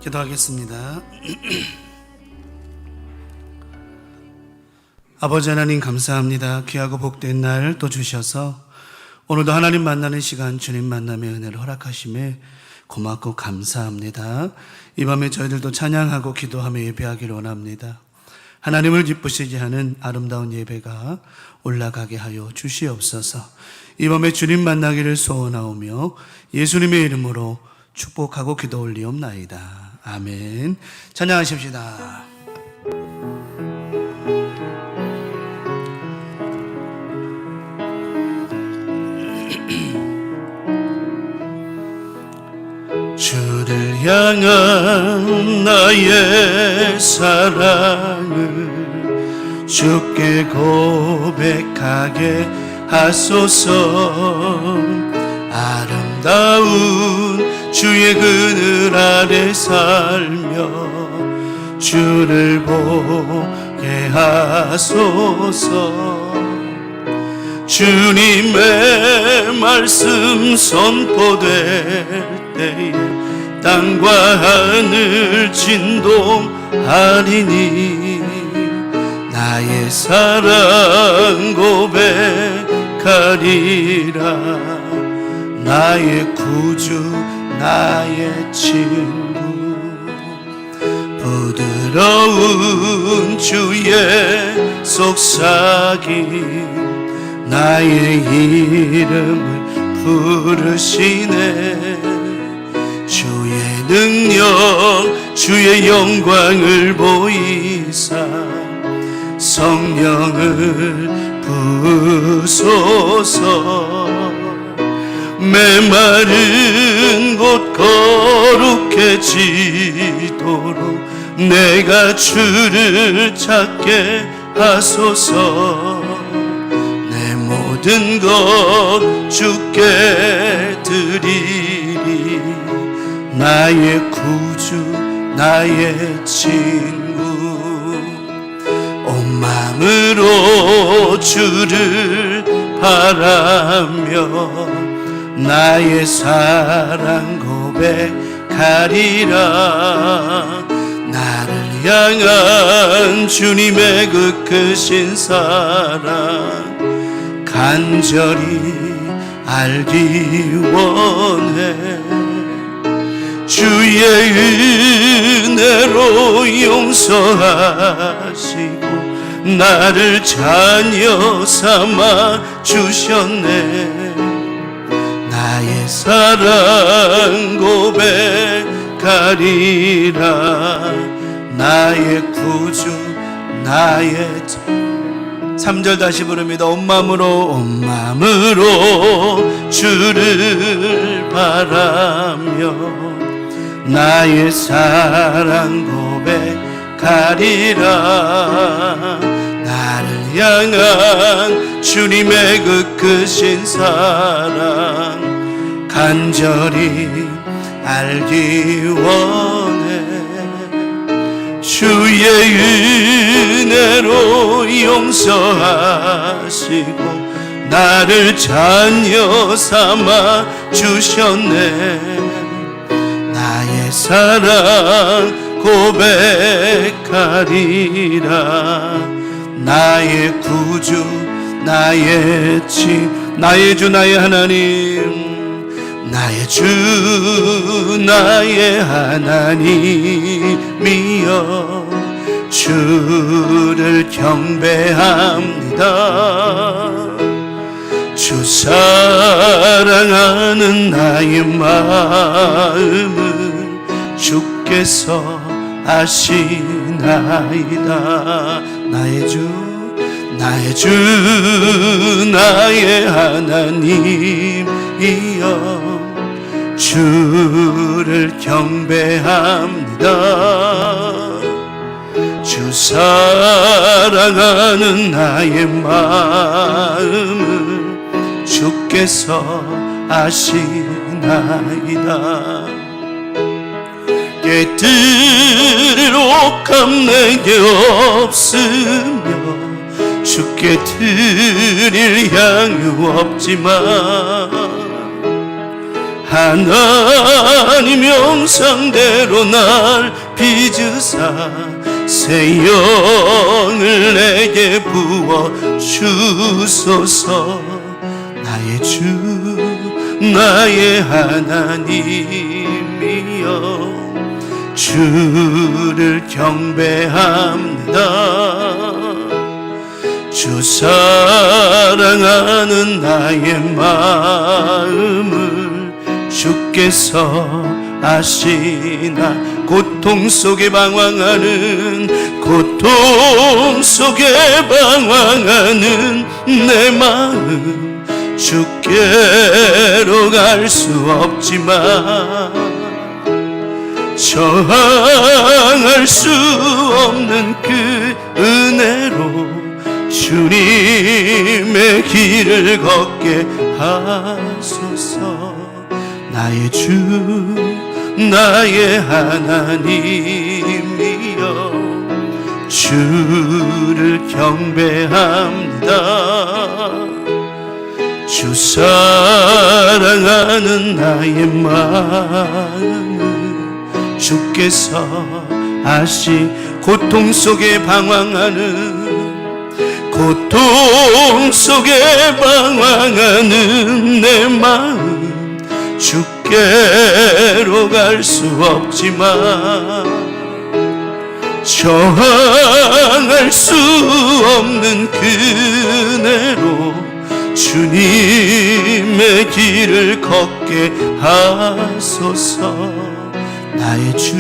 기도하겠습니다. 아버지 하나님 감사합니다. 귀하고 복된 날 또 주셔서 오늘도 하나님 만나는 시간, 주님 만남의 은혜를 허락하심에 고맙고 감사합니다. 이 밤에 저희들도 찬양하고 기도하며 예배하기를 원합니다. 하나님을 기쁘시게 하는 아름다운 예배가 올라가게 하여 주시옵소서. 이 밤에 주님 만나기를 소원하오며 예수님의 이름으로 축복하고 기도 올리옵나이다. 아멘. 찬양하십시다. 주를 향한 나의 사랑을 주께 고백하게 하소서. 아름다운 주의 그늘 아래 살며 주를 보게 하소서. 주님의 말씀 선포될 때에 땅과 하늘 진동하리니 나의 사랑 고백하리라. 나의 구주 나의 친구 부드러운 주의 속삭임 나의 이름을 부르시네. 주의 능력 주의 영광을 보이사 성령을 부으소서. 메마른 곳 거룩해지도록 내가 주를 찾게 하소서. 내 모든 것 주께 드리리. 나의 구주 나의 친구 온 마음으로 주를 바라며 나의 사랑 고백하리라. 나를 향한 주님의 그 크신 사랑 간절히 알기 원해. 주의 은혜로 용서하시고 나를 자녀 삼아 주셨네. 나의 사랑 고백하리라. 나의 구주 나의 3절 다시 부릅니다. 온 마음으로 주를 바라며 나의 사랑 고백하리라. 나를 향한 주님의 그 크신 사랑 간절히 알기 원해. 주의 은혜로 용서하시고 나를 자녀 삼아 주셨네. 나의 사랑 고백하리라. 나의 구주 나의 나의 주 나의 하나님 나의 주 나의 하나님이여 주를 경배합니다. 주 사랑하는 나의 마음을 주께서 아시나이다. 나의 주 나의 하나님이여 주를 경배합니다. 주 사랑하는 나의 마음을 주께서 아시나이다. 깨뜨리록 내게 없으며 주께 드릴 향유 없지만 하나님 형상대로 날 빚으사 새 영을 내게 부어 주소서. 나의 주 나의 하나님이여 주를 경배합니다. 주 사랑하는 나의 마음을 주께서 아시나. 고통 속에 방황하는 고통 속에 방황하는 내 마음 주께로 갈 수 없지만 저항할 수 없는 그 은혜로 주님의 길을 걷게 하소서. 나의 주 나의 하나님이여 주를 경배합니다. 주 사랑하는 나의 마음을 주께서 아시. 고통 속에 방황하는 고통 속에 방황하는 내 마음 주께로 갈 수 없지만 저항할 수 없는 그네로 주님의 길을 걷게 하소서. 나의 주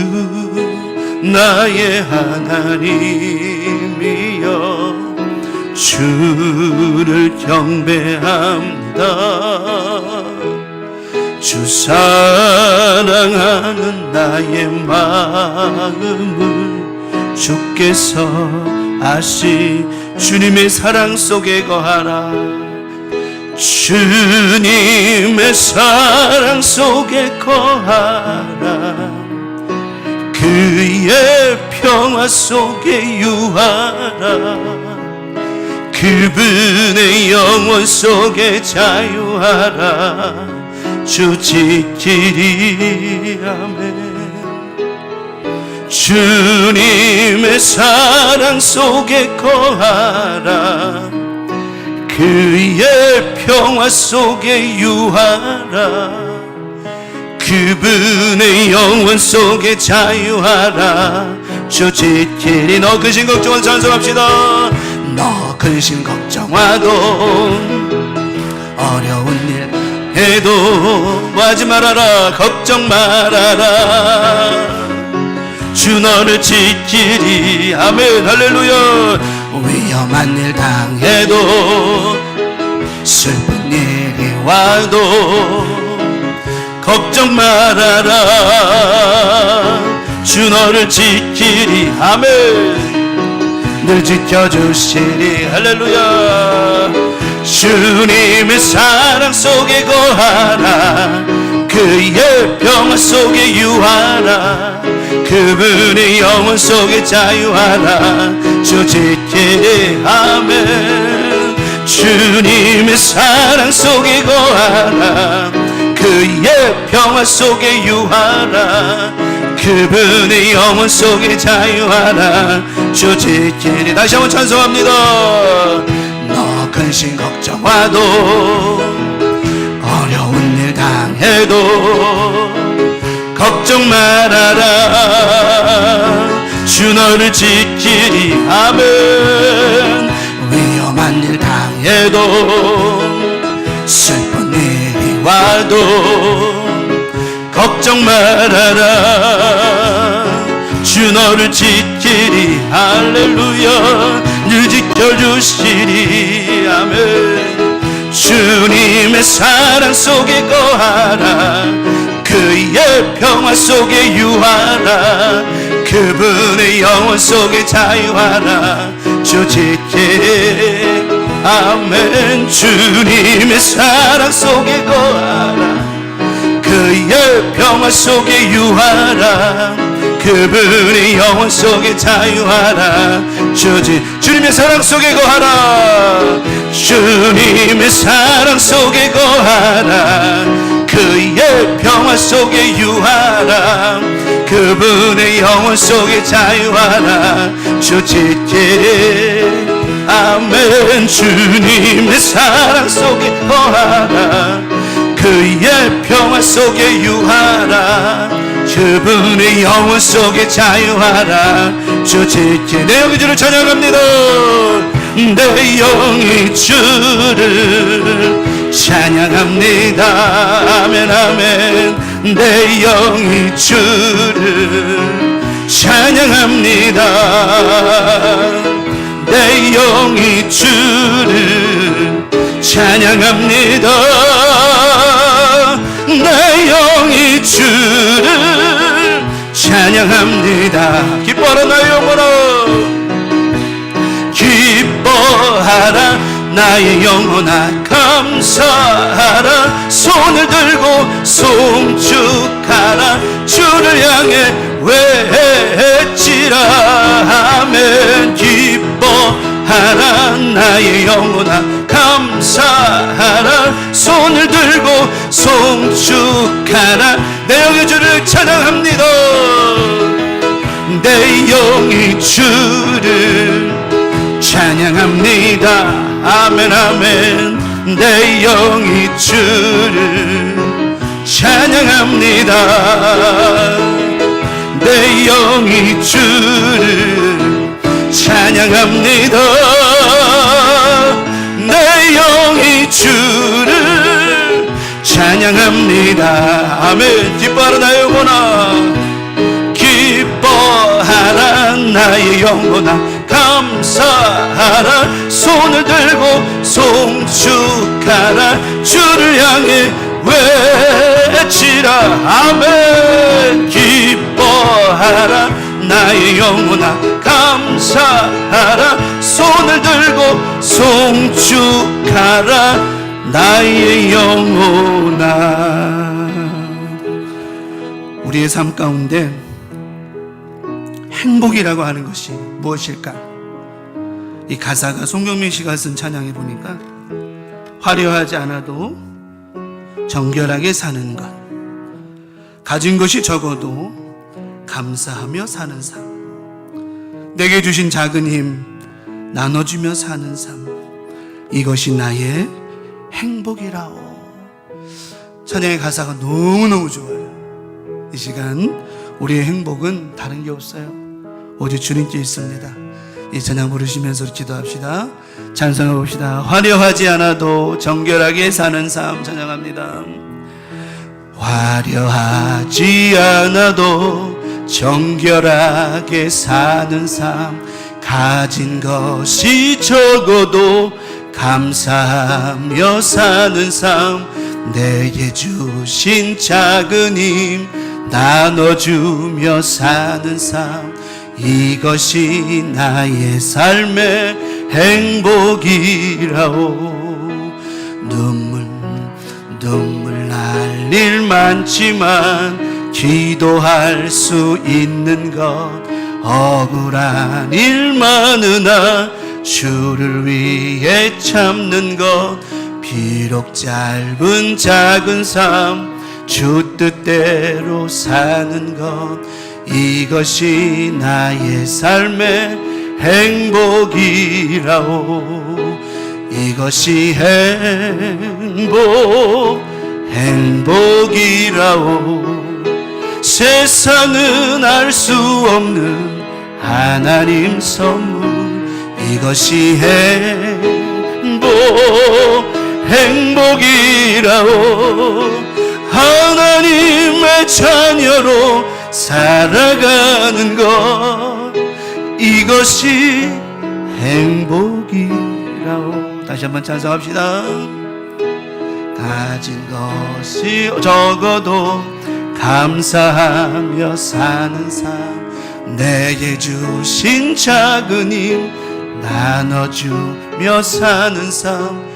나의 하나님이여 주를 경배합니다. 주 사랑하는 나의 마음을 주께서 아시. 주님의 사랑 속에 거하라. 주님의 사랑 속에 거하라. 그의 평화 속에 유하라. 그분의 영원 속에 자유하라. 주 지키리. 아멘. 주님의 사랑 속에 거하라. 그의 평화 속에 유하라. 그분의 영원 속에 자유하라. 주 지키리. 너 근심 걱정은 찬송합시다. 너 근심 걱정하도 어려운 일 해도 하지 말아라. 걱정 말아라. 주 너를 지키리. 아멘. 할렐루야. 위험한 일 당해도 슬픈 일이 와도 걱정 말아라. 주 너를 지키리. 아멘. 늘 지켜주시리. 할렐루야. 주님의 사랑 속에 거하라. 그의 평화 속에 유하라. 그분의 영원 속에 자유하라. 주 지키리. 아멘. 주님의 사랑 속에 거하라. 그의 평화 속에 유하라. 그분의 영원 속에 자유하라. 주 지키리. 다시 한번 찬송합니다. 너 근심 걱정와도 어려운 일 당해도 걱정 말아라. 주 너를 지키리. 아멘. 위험한 일 당해도 슬픈 일이 와도 걱정 말아라. 주 너를 지키리. 할렐루야. 늘 지켜주시리. 아멘. 주님의 사랑 속에 거하라. 그의 평화 속에 유하라. 그분의 영원 속에 자유하라. 주 지키리. 아멘. 주님의 사랑 속에 거하라. 그의 평화 속에 유하라. 그분의 영혼 속에 자유하라. 주님의 사랑 속에 거하라. 주님의 사랑 속에 거하라. 그의 평화 속에 유하라. 그분의 영혼 속에 자유하라. 주짓게 아멘. 주님의 사랑 속에 거하라. 그의 평화 속에 유하라. 그분의 영혼 속에 자유하라. 주짓게 내 영이 주를 찬양합니다. 내 영이 주를 찬양합니다. 아멘 아멘. 내 영이 주를 찬양합니다. 내 영이 주를 찬양합니다. 내 영이 주를 찬양합니다. 기뻐하라 나의 영혼아. 기뻐하라 나의 영혼아. 감사하라. 손을 들고 송축하라. 주를 향해 외치라. 아멘. 기뻐하라 나의 영혼아. 감사하라. 손을 들고 송축하라. 내 영의 주를 찬양합니다. 내 영이 주를 찬양합니다. 아멘 아멘. 내 영이 주를 찬양합니다. 내 영이 주를 찬양합니다. 내 영이 주를 찬양합니다. 아멘. 기뻐하라 나의 영혼아. 기뻐하라 나의 영혼아. 감사하라. 손을 들고 송축하라. 주를 향해 외치라. 아멘. 기뻐하라 나의 영혼아. 감사하라. 손을 들고 송축하라. 나의 영혼아. 우리의 삶 가운데 행복이라고 하는 것이 무엇일까? 이 가사가 송경민 씨가 쓴 찬양에 보니까 화려하지 않아도 정결하게 사는 것, 가진 것이 적어도 감사하며 사는 삶, 내게 주신 작은 힘 나눠주며 사는 삶, 이것이 나의 행복이라오. 찬양의 가사가 너무너무 좋아요. 이 시간 우리의 행복은 다른 게 없어요. 오직 주님께 있습니다. 이 찬양 부르시면서 기도합시다. 찬송해 봅시다. 화려하지 않아도 정결하게 사는 삶 찬양합니다. 화려하지 않아도 정결하게 사는 삶, 가진 것이 적어도 감사하며 사는 삶, 내게 주신 작은 힘 나눠주며 사는 삶, 이것이 나의 삶의 행복이라오. 눈물 날 일 많지만 기도할 수 있는 것, 억울한 일 많으나 주를 위해 참는 것, 비록 짧은 작은 삶 주 뜻대로 사는 것, 이것이 나의 삶의 행복이라오. 이것이 행복이라오. 세상은 알 수 없는 하나님 선물, 이것이 행복이라오. 하나님의 자녀로 살아가는 것, 이것이 행복이라오. 다시 한번 찬송합시다. 가진 것이 적어도 감사하며 사는 삶, 내게 주신 작은 힘 나눠주며 사는 삶,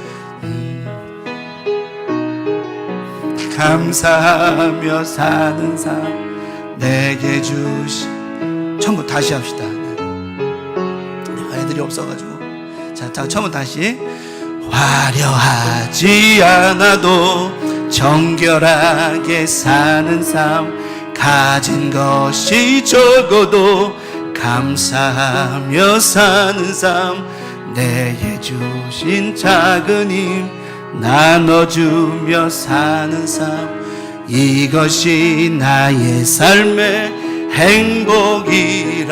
감사하며 사는 삶, 내게 처음부터 다시 합시다. 애들이 없어가지고. 자, 처음부터 다시. 화려하지 않아도 정결하게 사는 삶, 가진 것이 적어도 감사하며 사는 삶, 내게 주신 작은 힘 나눠주며 사는 삶, 이것이 나의 삶의 행복이라오.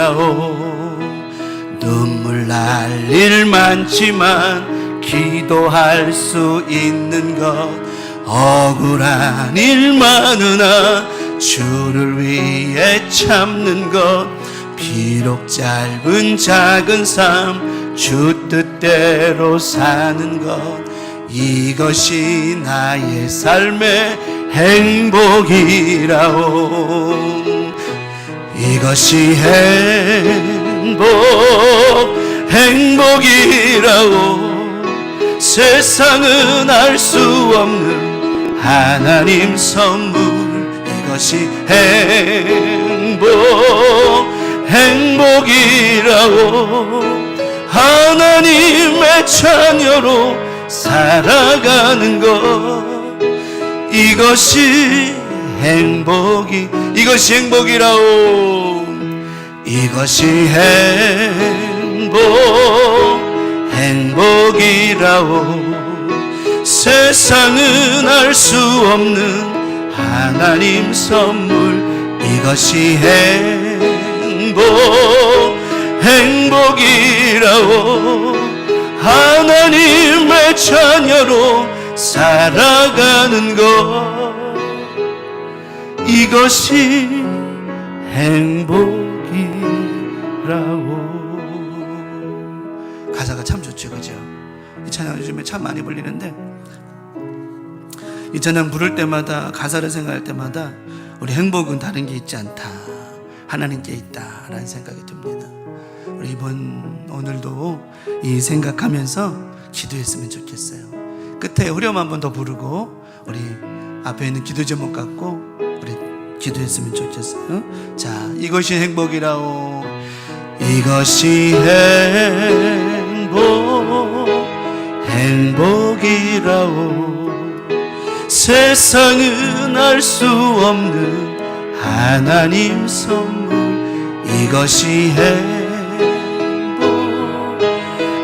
눈물 날 일 많지만 기도할 수 있는 것, 억울한 일 많으나 주를 위해 참는 것, 비록 짧은 작은 삶 주 뜻대로 사는 것, 이것이 나의 삶의 행복이라오. 이것이 행복이라오. 세상은 알 수 없는 하나님 선물, 이것이 행복이라오. 하나님의 자녀로 살아가는 것, 이것이 행복이라오. 이것이 행복이라오. 세상은 알 수 없는 하나님 선물, 이것이 행복이라오. 하나님의 자녀로 살아가는 것, 이것이 행복이라오. 가사가 참 좋죠, 그죠? 이 찬양 요즘에 참 많이 불리는데, 이 찬양 부를 때마다, 가사를 생각할 때마다 우리 행복은 다른 게 있지 않다, 하나님께 있다라는 생각이 듭니다. 우리 오늘도 이 생각하면서 기도했으면 좋겠어요. 끝에 후렴 한 번 더 부르고 우리 앞에 있는 기도 제목 갖고 우리 기도했으면 좋겠어요. 자, 이것이 행복이라오. 이것이 행복이라오. 세상은 알 수 없는 하나님 선물, 이것이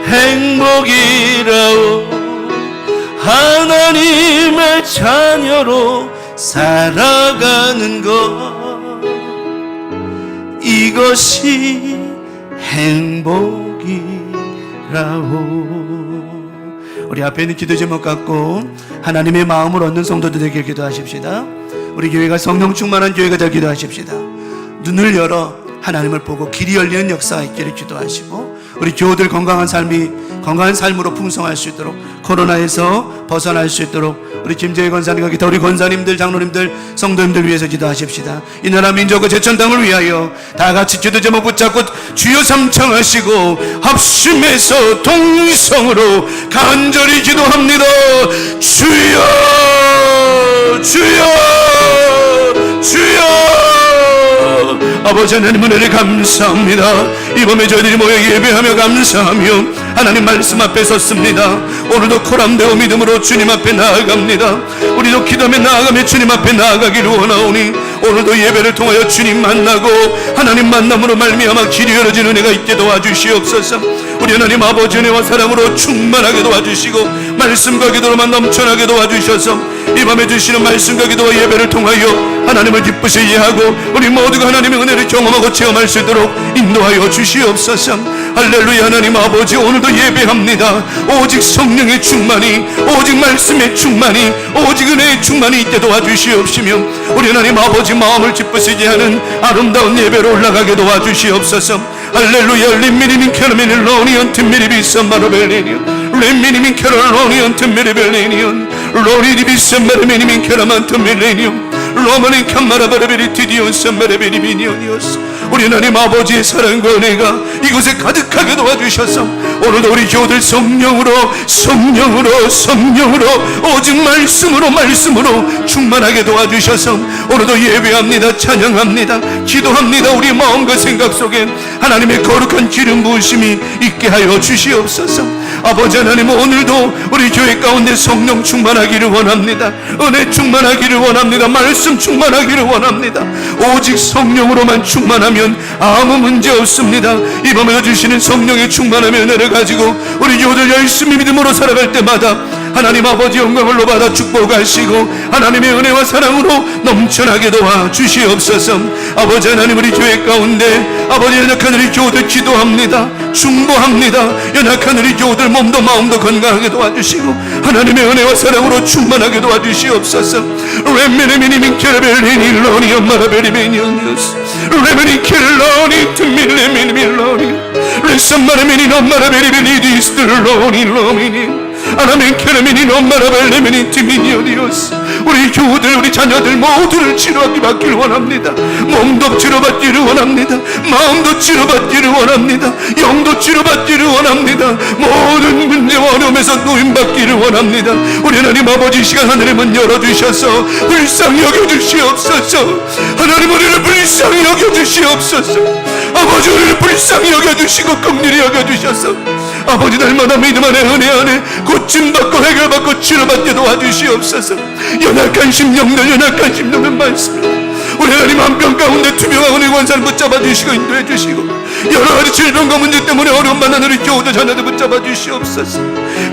행복이라오. 하나님의 자녀로 살아가는 것, 이것이 행복이라오. 우리 앞에 있는 기도 제목 갖고 하나님의 마음을 얻는 성도들 되길 기도하십시다. 우리 교회가 성령 충만한 교회가 되길 기도하십시다. 눈을 열어 하나님을 보고 길이 열리는 역사가 있기를 기도하시고, 우리 교우들 건강한 삶으로 풍성할 수 있도록, 코로나에서 벗어날 수 있도록 우리 김재희 권사님과 기타 우리 권사님들, 장로님들, 성도님들 위해서 기도하십시다. 이 나라 민족과 제천당을 위하여 다 같이 기도 제목 붙잡고 주여 삼창하시고 합심해서 동성으로 간절히 기도합니다. 주여, 주여, 주여. 아버지 하나님 은혜를 감사합니다. 이 밤에 저희들이 모여 예배하며 감사하며 하나님 말씀 앞에 섰습니다. 오늘도 코람되어 믿음으로 주님 앞에 나아갑니다. 우리도 기도하며 나아가며 주님 앞에 나아가기를 원하오니, 오늘도 예배를 통하여 주님 만나고 하나님 만남으로 말미암아 길이 열어지는 은혜가 있게 도와주시옵소서. 우리 하나님 아버지 은혜와 사랑으로 충만하게 도와주시고 말씀과 기도로만 넘쳐나게 도와주셔서 이 밤에 주시는 말씀과 기도와 예배를 통하여 하나님을 기쁘시게 하고 우리 모두가 하나님의 은혜를 경험하고 체험할 수 있도록 인도하여 주시옵소서. 할렐루야. 하나님 아버지, 오늘도 예배합니다. 오직 성령의 충만이, 오직 말씀의 충만이, 오직 은혜의 충만이 있게 도와주시옵시며 우리 하나님 아버지 마음을 기쁘시게 하는 아름다운 예배로 올라가게 도와주시옵소서. 할렐루야. 림미니민 캐러미니 로니언 팀미리 비썸바로벨리니언 림미니민 캐러 로니언 팀미리 벨리니언 로니디 비썸바르미니민 캐러만 팀밀리니언 로마닌 캄마라바르베리 티디온 썸바르베리 미니언이오스 우리 하나님 아버지의 사랑과 은혜가 이곳에 가득하게 도와주셔서 오늘도 우리 교우들 성령으로 오직 말씀으로 충만하게 도와주셔서 오늘도 예배합니다. 찬양합니다. 기도합니다. 우리 마음과 생각 속에 하나님의 거룩한 기름 부으심이 있게 하여 주시옵소서. 아버지 하나님, 오늘도 우리 교회 가운데 성령 충만하기를 원합니다. 은혜 충만하기를 원합니다. 말씀 충만하기를 원합니다. 오직 성령으로만 충만하면 아무 문제 없습니다. 이 밤에 주시는 성령의 충만함의 은혜를 가지고 우리 교우들 열심히 믿음으로 살아갈 때마다 하나님 아버지 영광을 받아 축복하시고 하나님의 은혜와 사랑으로 넘쳐나게 도와주시옵소서. 아버지 하나님, 우리 교회 가운데 아버지 연약한 우리 교우들 기도합니다. 중보합니다. 연약한 우리 교우들 몸도 마음도 건강하게 도와주시고 하나님의 은혜와 사랑으로 충만하게 도와주시옵소서. 레미니미니민 케르벨리니 로니 엄마라베리베니오니오스 레미니 케르로니 투밀레미니밀로니 레삼마라미니 엄마라베리베니 디스트로니 로미니 아나멘 케르미니 엄마라벨레미니 티미니오디오스. 우리 교우들 우리 자녀들 모두를 치료받기를 원합니다. 몸도 치료받기를 원합니다. 마음도 치료받기를 원합니다. 영도 치료받기를 원합니다. 모든 문제와 어려움에서 노임받기를 원합니다. 우리 하나님 아버지, 시간 하늘의 문 열어주셔서 불쌍히 여겨주시옵소서. 하나님, 우리를 불쌍히 여겨주시옵소서. 아버지, 우리를 불쌍히 여겨주시고 긍휼히 여겨주셔서 아버지, 날마다 믿음 안에 은혜 안에 고침받고 해결받고 치료받게 도와주시옵소서. 연약한 심령들 말씀 우리 하나님 한평 가운데 투명한 은혜 권세를 붙잡아 주시고 인도해 주시고 여러 가지 질병과 문제 때문에 어려움 만나는 우리 교우들 자녀들 붙잡아 주시옵소서.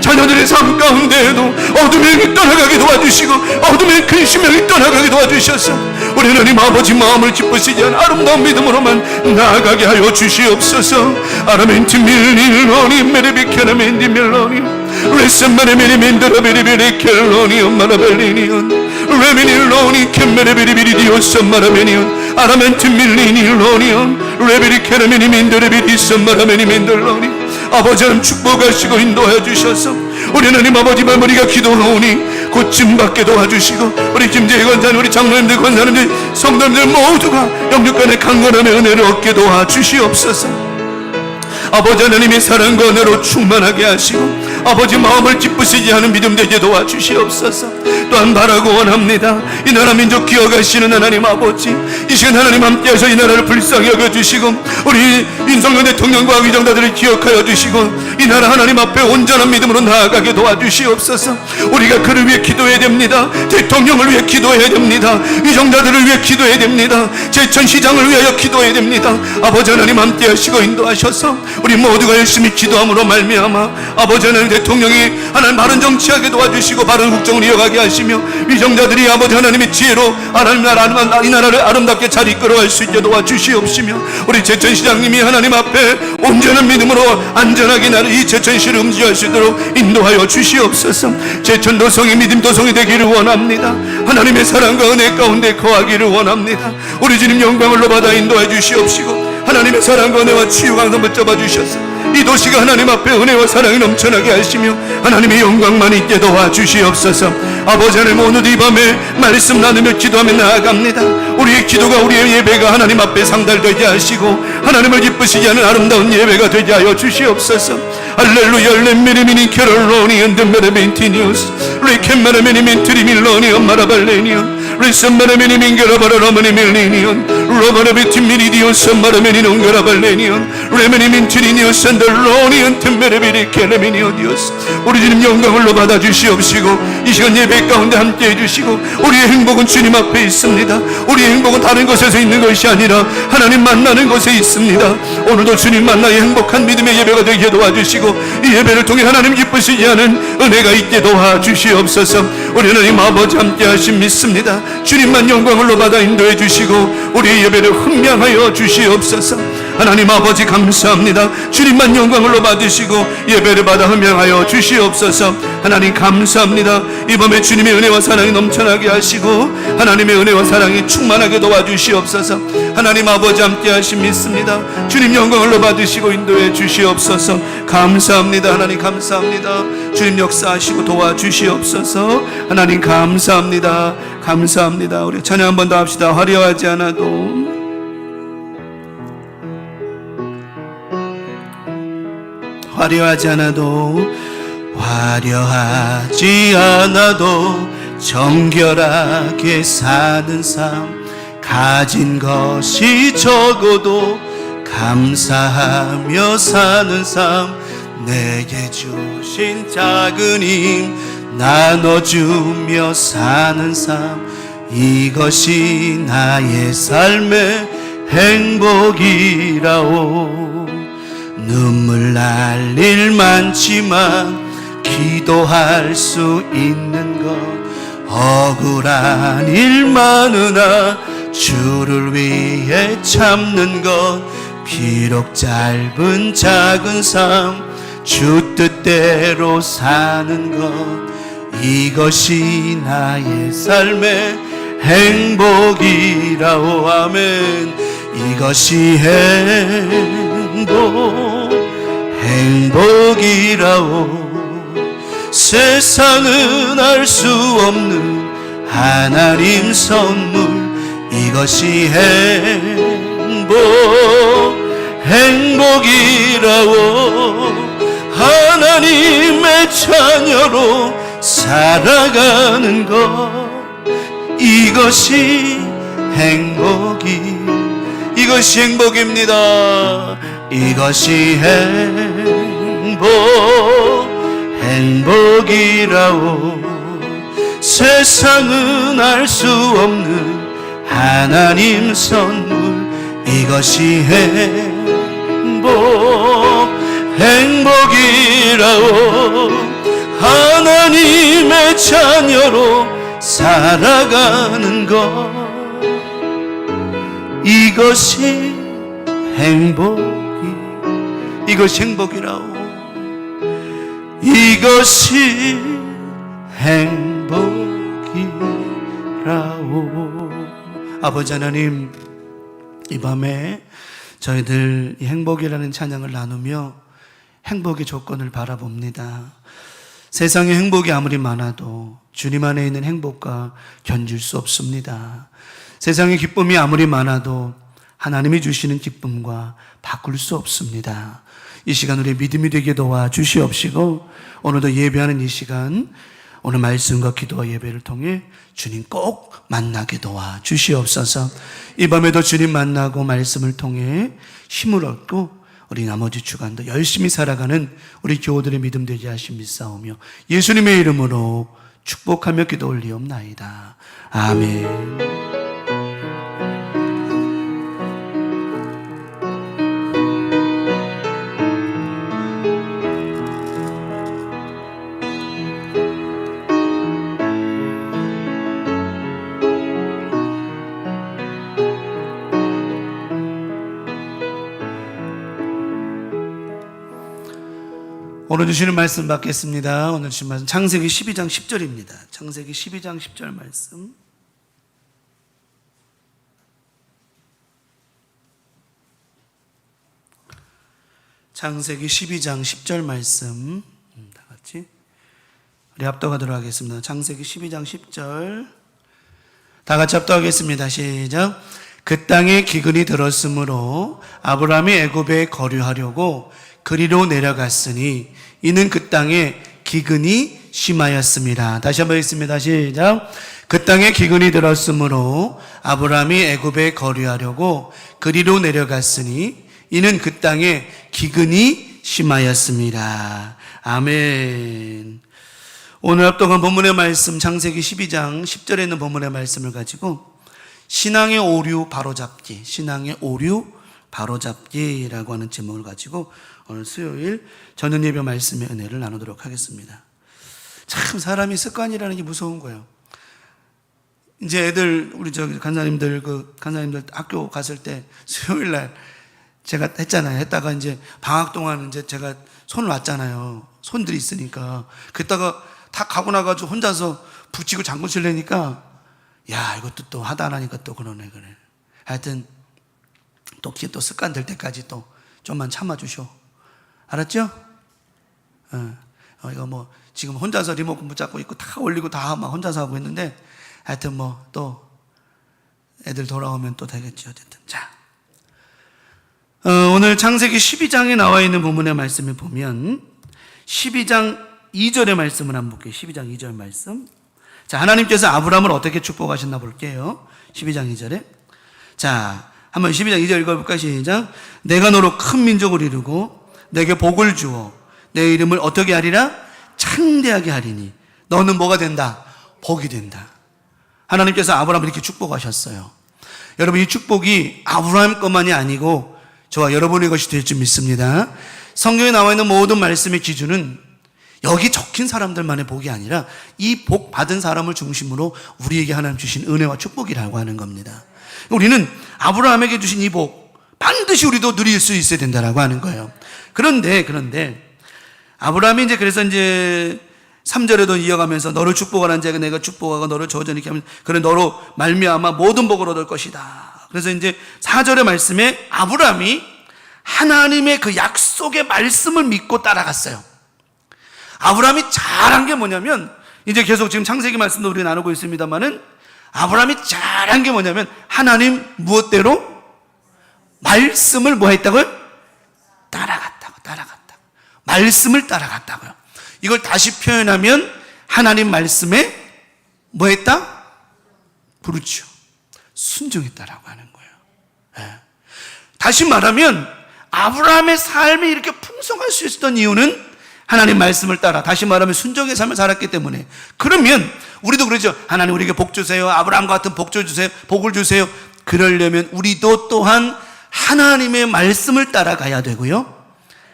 자녀들의 삶 가운데에도 어둠이 떠나가게 도와주시고 어둠의 큰 심령이 떠나가게 도와주셔서 우리 하나님 아버지 마음을 기쁘시지 않은 아름다운 믿음으로만 나아가게 하여 주시옵소서. 아라멘티 밀리로니 메리비케라멘디 밀로니 레센마레메리멘드라베리베리 켈로니 엄마라벨리니온 레미닐로니 캔메레베리비리디오스 엄마라베니온 아라멘티 밀리닐로니온 레베리 케라메니 민드레비리 썸마라메니 민들로니. 아버지 하나님 축복하시고 인도하여 주셔서 우리 하나님 아버지 마무리가 기도하오니 고침받게 도와주시고 우리 김재희 권사님 우리 장로님들 권사님들 성도님들 모두가 영육간의 강건함의 은혜를 얻게 도와주시옵소서. 아버지 하나님의 사랑과 은혜로 충만하게 하시고 아버지 마음을 기쁘시지 않은 믿음 되게 도와주시옵소서. 또한 바라고 원합니다. 이 나라 민족 기억하시는 하나님 아버지, 이 시간 하나님 함께하셔 이 나라를 불쌍히 여겨주시고 우리 윤석열 대통령과 위정자들을 기억하여 주시고 이 나라 하나님 앞에 온전한 믿음으로 나아가게 도와주시옵소서. 우리가 그를 위해 기도해야 됩니다. 대통령을 위해 기도해야 됩니다. 위정자들을 위해 기도해야 됩니다. 제천시장을 위하여 기도해야 됩니다. 아버지 하나님 함께하시고 인도하셔서 우리 모두가 열심히 기도함으로 말미암아 아버지 하나님 대통령이 하나님 바른 정치하게 도와주시고 바른 국정을 이어가게 하시며 위정자들이 아버지 하나님의 지혜로 이 나라를 아름답게 잘 이끌어갈 수 있게 도와주시옵시며 우리 제천시장님이 하나님 앞에 온전한 믿음으로 안전하게 나를 이 제천시를 음지할 수 있도록 인도하여 주시옵소서. 제천도성이 믿음도성이 되기를 원합니다. 하나님의 사랑과 은혜 가운데 거하기를 원합니다. 우리 주님 영광을 받아 인도해 주시옵시고 하나님의 사랑과 은혜와 치유가 항상 붙잡아 주셔서 이 도시가 하나님 앞에 은혜와 사랑이 넘쳐나게 하시며 하나님의 영광만 있게 도와주시옵소서. 아버지 하나님, 오늘 이 밤에 말씀 나누며 기도하며 나아갑니다. 우리의 기도가 우리의 예배가 하나님 앞에 상달되게 하시고 하나님을 기쁘시게 하는 아름다운 예배가 되게 하여 주시옵소서. 할렐루야. 렘메리미니 캐롤로니 엔드메레멘티니우스 리켄메레미니민 트리밀로니 엄마라발레니온 리선마라메니 민게라바라라마니 밀리니온 로바라비티미리디온 선마라메니 농게라발레니온 레메니민 트리니오스 엔더로니온 템메레비리 케레미니오디오스. 우리 주님 영광을 받아 주시옵시고 이 시간 예배 가운데 함께 해주시고 우리의 행복은 주님 앞에 있습니다. 우리의 행복은 다른 곳에서 있는 것이 아니라 하나님 만나는 곳에 있습니다. 오늘도 주님 만나 행복한 믿음의 예배가 되게 도와주시고 이 예배를 통해 하나님 기쁘시지 않은 은혜가 있게 도와주시옵소서. 우리 하나님 아버지 함께 하심 믿습니다. 주님만 영광을 받아 인도해 주시고 우리의 예배를 흥명하여 주시옵소서. 하나님 아버지 감사합니다. 주님만 영광을 받으시고 예배를 받아 흥명하여 주시옵소서. 하나님 감사합니다. 이 밤에 주님의 은혜와 사랑이 넘쳐나게 하시고 하나님의 은혜와 사랑이 충만하게 도와주시옵소서. 하나님 아버지 함께 하심 믿습니다. 주님 영광을 받으시고 인도해 주시옵소서. 감사합니다. 하나님 감사합니다. 주님 역사하시고 도와주시옵소서. 하나님 감사합니다. 감사합니다. 우리 찬양 한 번 더 합시다. 화려하지 않아도 화려하지 않아도 정결하게 사는 삶, 가진 것이 적어도 감사하며 사는 삶, 내게 주신 작은 힘 나눠주며 사는 삶, 이것이 나의 삶의 행복이라오. 눈물 날 일 많지만 기도할 수 있는 것, 억울한 일 많으나 주를 위해 참는 것, 비록 짧은 작은 삶 주 뜻대로 사는 것, 이것이 나의 삶의 행복이라오. 아멘. 이것이 행복이라오. 세상은 알 수 없는 하나님 선물, 이것이 행복이라오. 하나님의 자녀로 살아가는 것, 이것이 행복입니다. 이것이 행복이라오. 세상은 알 수 없는 하나님 선물, 이것이 행복이라오. 하나님의 자녀로 살아가는 것, 이것이 행복이라오. 이것이 행복이라오. 아버지 하나님, 이 밤에 저희들 이 행복이라는 찬양을 나누며 행복의 조건을 바라봅니다. 세상의 행복이 아무리 많아도 주님 안에 있는 행복과 견줄 수 없습니다. 세상의 기쁨이 아무리 많아도 하나님이 주시는 기쁨과 바꿀 수 없습니다. 이 시간 우리의 믿음이 되게 도와 주시옵시고, 오늘도 예배하는 이 시간, 오늘 말씀과 기도와 예배를 통해 주님 꼭 만나게 도와 주시옵소서. 이 밤에도 주님 만나고 말씀을 통해 힘을 얻고 우리 나머지 주간도 열심히 살아가는 우리 교우들의 믿음 되게 하심 믿사오며 예수님의 이름으로 축복하며 기도 올리옵나이다. 아멘. 오늘 주시는 말씀 받겠습니다. 오늘 주신 말씀 창세기 12장 10절입니다. 창세기 12장 10절 말씀. 창세기 12장 10절 말씀 다 같이 우리 합독하도록 하겠습니다. 창세기 12장 10절 다 같이 합독하겠습니다. 시작. 그 땅에 기근이 들었으므로 아브라함이 애굽에 거류하려고 그리로 내려갔으니 이는 그 땅에 기근이 심하였습니다. 다시 한번 읽습니다. 시작. 그 땅에 기근이 들었으므로 아브라함이 애굽에 거류하려고 그리로 내려갔으니 이는 그 땅에 기근이 심하였습니다. 아멘. 오늘 합독한 본문의 말씀 창세기 12장 10절에 있는 본문의 말씀을 가지고 신앙의 오류 바로잡기라고 하는 제목을 가지고 오늘 수요일 저녁 예배 말씀의 은혜를 나누도록 하겠습니다. 참 사람이 습관이라는 게 무서운 거예요. 이제 애들 우리 간사님들 학교 갔을 때 수요일 날 제가 했다가 이제 방학 동안 이제 제가 손을 놨잖아요. 손들이 있으니까. 그랬다가 다 가고 나가지고 혼자서 붙이고 장구 치려니까 야, 이것도 또 하다 안 하니까 또 그러네. 하여튼 또 습관 될 때까지 또 좀만 참아주쇼. 알았죠? 이거 뭐 지금 혼자서 리모컨 붙잡고 있고 다 올리고 다 막 혼자서 하고 있는데 하여튼 뭐 또 애들 돌아오면 또 되겠지. 어쨌든 자, 오늘 창세기 12장에 나와 있는 본문의 말씀을 보면 12장 2절의 말씀을 한번 볼게요. 12장 2절 말씀. 자, 하나님께서 아브라함을 어떻게 축복하셨나 볼게요. 12장 2절에. 자, 한번 12장 2절 읽어볼까요? 시작. 내가 너로 큰 민족을 이루고 내게 복을 주어 내 이름을 어떻게 하리라? 창대하게 하리니 너는 뭐가 된다? 복이 된다. 하나님께서 아브라함을 이렇게 축복하셨어요. 여러분, 이 축복이 아브라함 것만이 아니고 저와 여러분의 것이 될 줄 믿습니다. 성경에 나와 있는 모든 말씀의 기준은 여기 적힌 사람들만의 복이 아니라 이 복 받은 사람을 중심으로 우리에게 하나님 주신 은혜와 축복이라고 하는 겁니다. 우리는 아브라함에게 주신 이 복 반드시 우리도 누릴 수 있어야 된다라고 하는 거예요. 그런데 아브라함이 그래서 3절에도 이어가면서 너를 축복하는 자가 내가 축복하고 너를 저주하는 이렇게 하면 그래 너로 말미암아 모든 복을 얻을 것이다. 그래서 4절의 말씀에 아브라함이 하나님의 그 약속의 말씀을 믿고 따라갔어요. 아브라함이 잘한 게 뭐냐면 계속 지금 창세기 말씀도 우리가 나누고 있습니다만은 아브라함이 잘한 게 뭐냐면 하나님 무엇대로 말씀을 뭐 했다고요? 따라갔다고. 말씀을 따라갔다고요. 이걸 다시 표현하면 하나님 말씀에 뭐 했다? 부르짖어 순종했다라고 하는 거예요. 네. 다시 말하면 아브라함의 삶이 이렇게 풍성할 수 있었던 이유는 하나님 말씀을 따라, 다시 말하면 순종의 삶을 살았기 때문에. 그러면 우리도 그러죠. 하나님 우리에게 복 주세요. 아브라함과 같은 복을 주세요. 그러려면 우리도 또한 하나님의 말씀을 따라가야 되고요.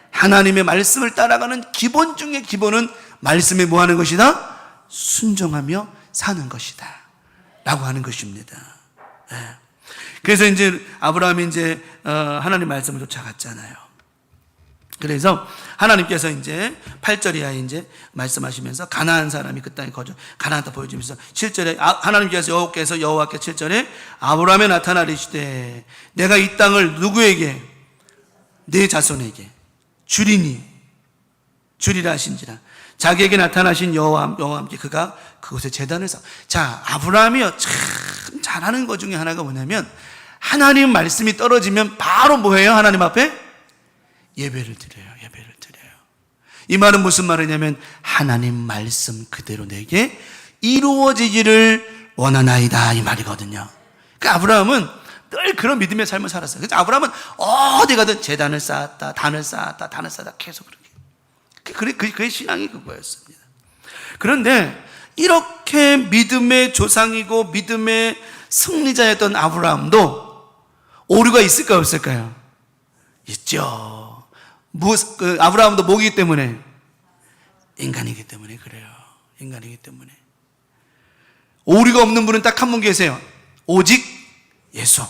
하나님의 말씀을 따라가는 기본 중에 기본은 말씀에 뭐 하는 것이다? 순종하며 사는 것이다 라고 하는 것입니다. 네. 그래서 아브라함이 하나님 말씀을 쫓아갔잖아요. 그래서 하나님께서 8절 이하에 말씀하시면서 가나안 사람이 그 땅에 거주, 가나안 땅 보여주면서 7절에 하나님께서 여호와께 7절에 아브라함에 나타나리시되 내가 이 땅을 누구에게? 네 자손에게 주리라 하신지라. 자기에게 나타나신 여호와 함께 그가 그곳에 제단을 쌓아. 자, 아브라함이요 참 잘하는 것 중에 하나가 뭐냐면 하나님 말씀이 떨어지면 바로 뭐예요? 하나님 앞에 예배를 드려요. 이 말은 무슨 말이냐면 하나님 말씀 그대로 내게 이루어지기를 원하나이다 이 말이거든요. 그러니까 아브라함은 늘 그런 믿음의 삶을 살았어요. 그래서 아브라함은 어디 가든 제단을 쌓았다, 단을 쌓았다 계속 그렇게. 그의 신앙이 그거였습니다. 그런데 이렇게 믿음의 조상이고 믿음의 승리자였던 아브라함도 오류가 있을까요, 없을까요? 있죠. 아브라함도 뭐이기 때문에? 인간이기 때문에 그래요. 인간이기 때문에. 오류가 없는 분은 딱 한 분 계세요. 오직 예수.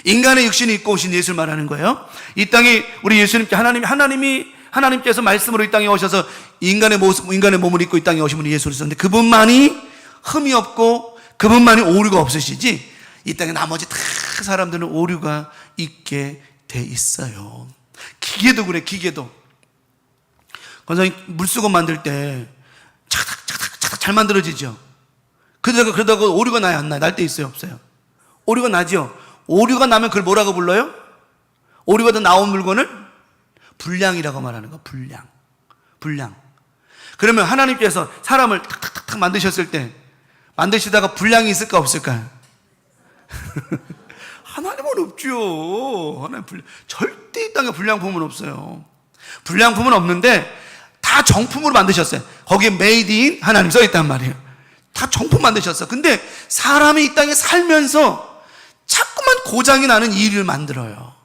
인간의 육신이 입고 오신 예수를 말하는 거예요. 이 땅에 우리 예수님께 하나님께서 말씀으로 이 땅에 오셔서 인간의 몸을 입고 이 땅에 오신 분이 예수 그리스도인데 그분만이 흠이 없고 그분만이 오류가 없으시지 이 땅에 나머지 다 사람들은 오류가 있게 돼 있어요. 기계도 그래. 권사님 물수건 만들 때 차닥차닥 잘 만들어지죠. 그러다가 오류가 나요, 안 나요? 날 때 있어요, 없어요? 오류가 나죠. 오류가 나면 그걸 뭐라고 불러요? 오류가 더 나온 물건을 불량이라고 말하는 거. 불량. 그러면 하나님께서 사람을 탁탁탁 만드셨을 때 만드시다가 불량이 있을까 없을까요? 하나님은 없죠. 하나님 절대 이 땅에 불량품은 없어요. 불량품은 없는데 다 정품으로 만드셨어요. 거기에 made in 하나님 써있단 말이에요. 다 정품 만드셨어. 근데 사람이 이 땅에 살면서 자꾸만 고장이 나는 일을 만들어요.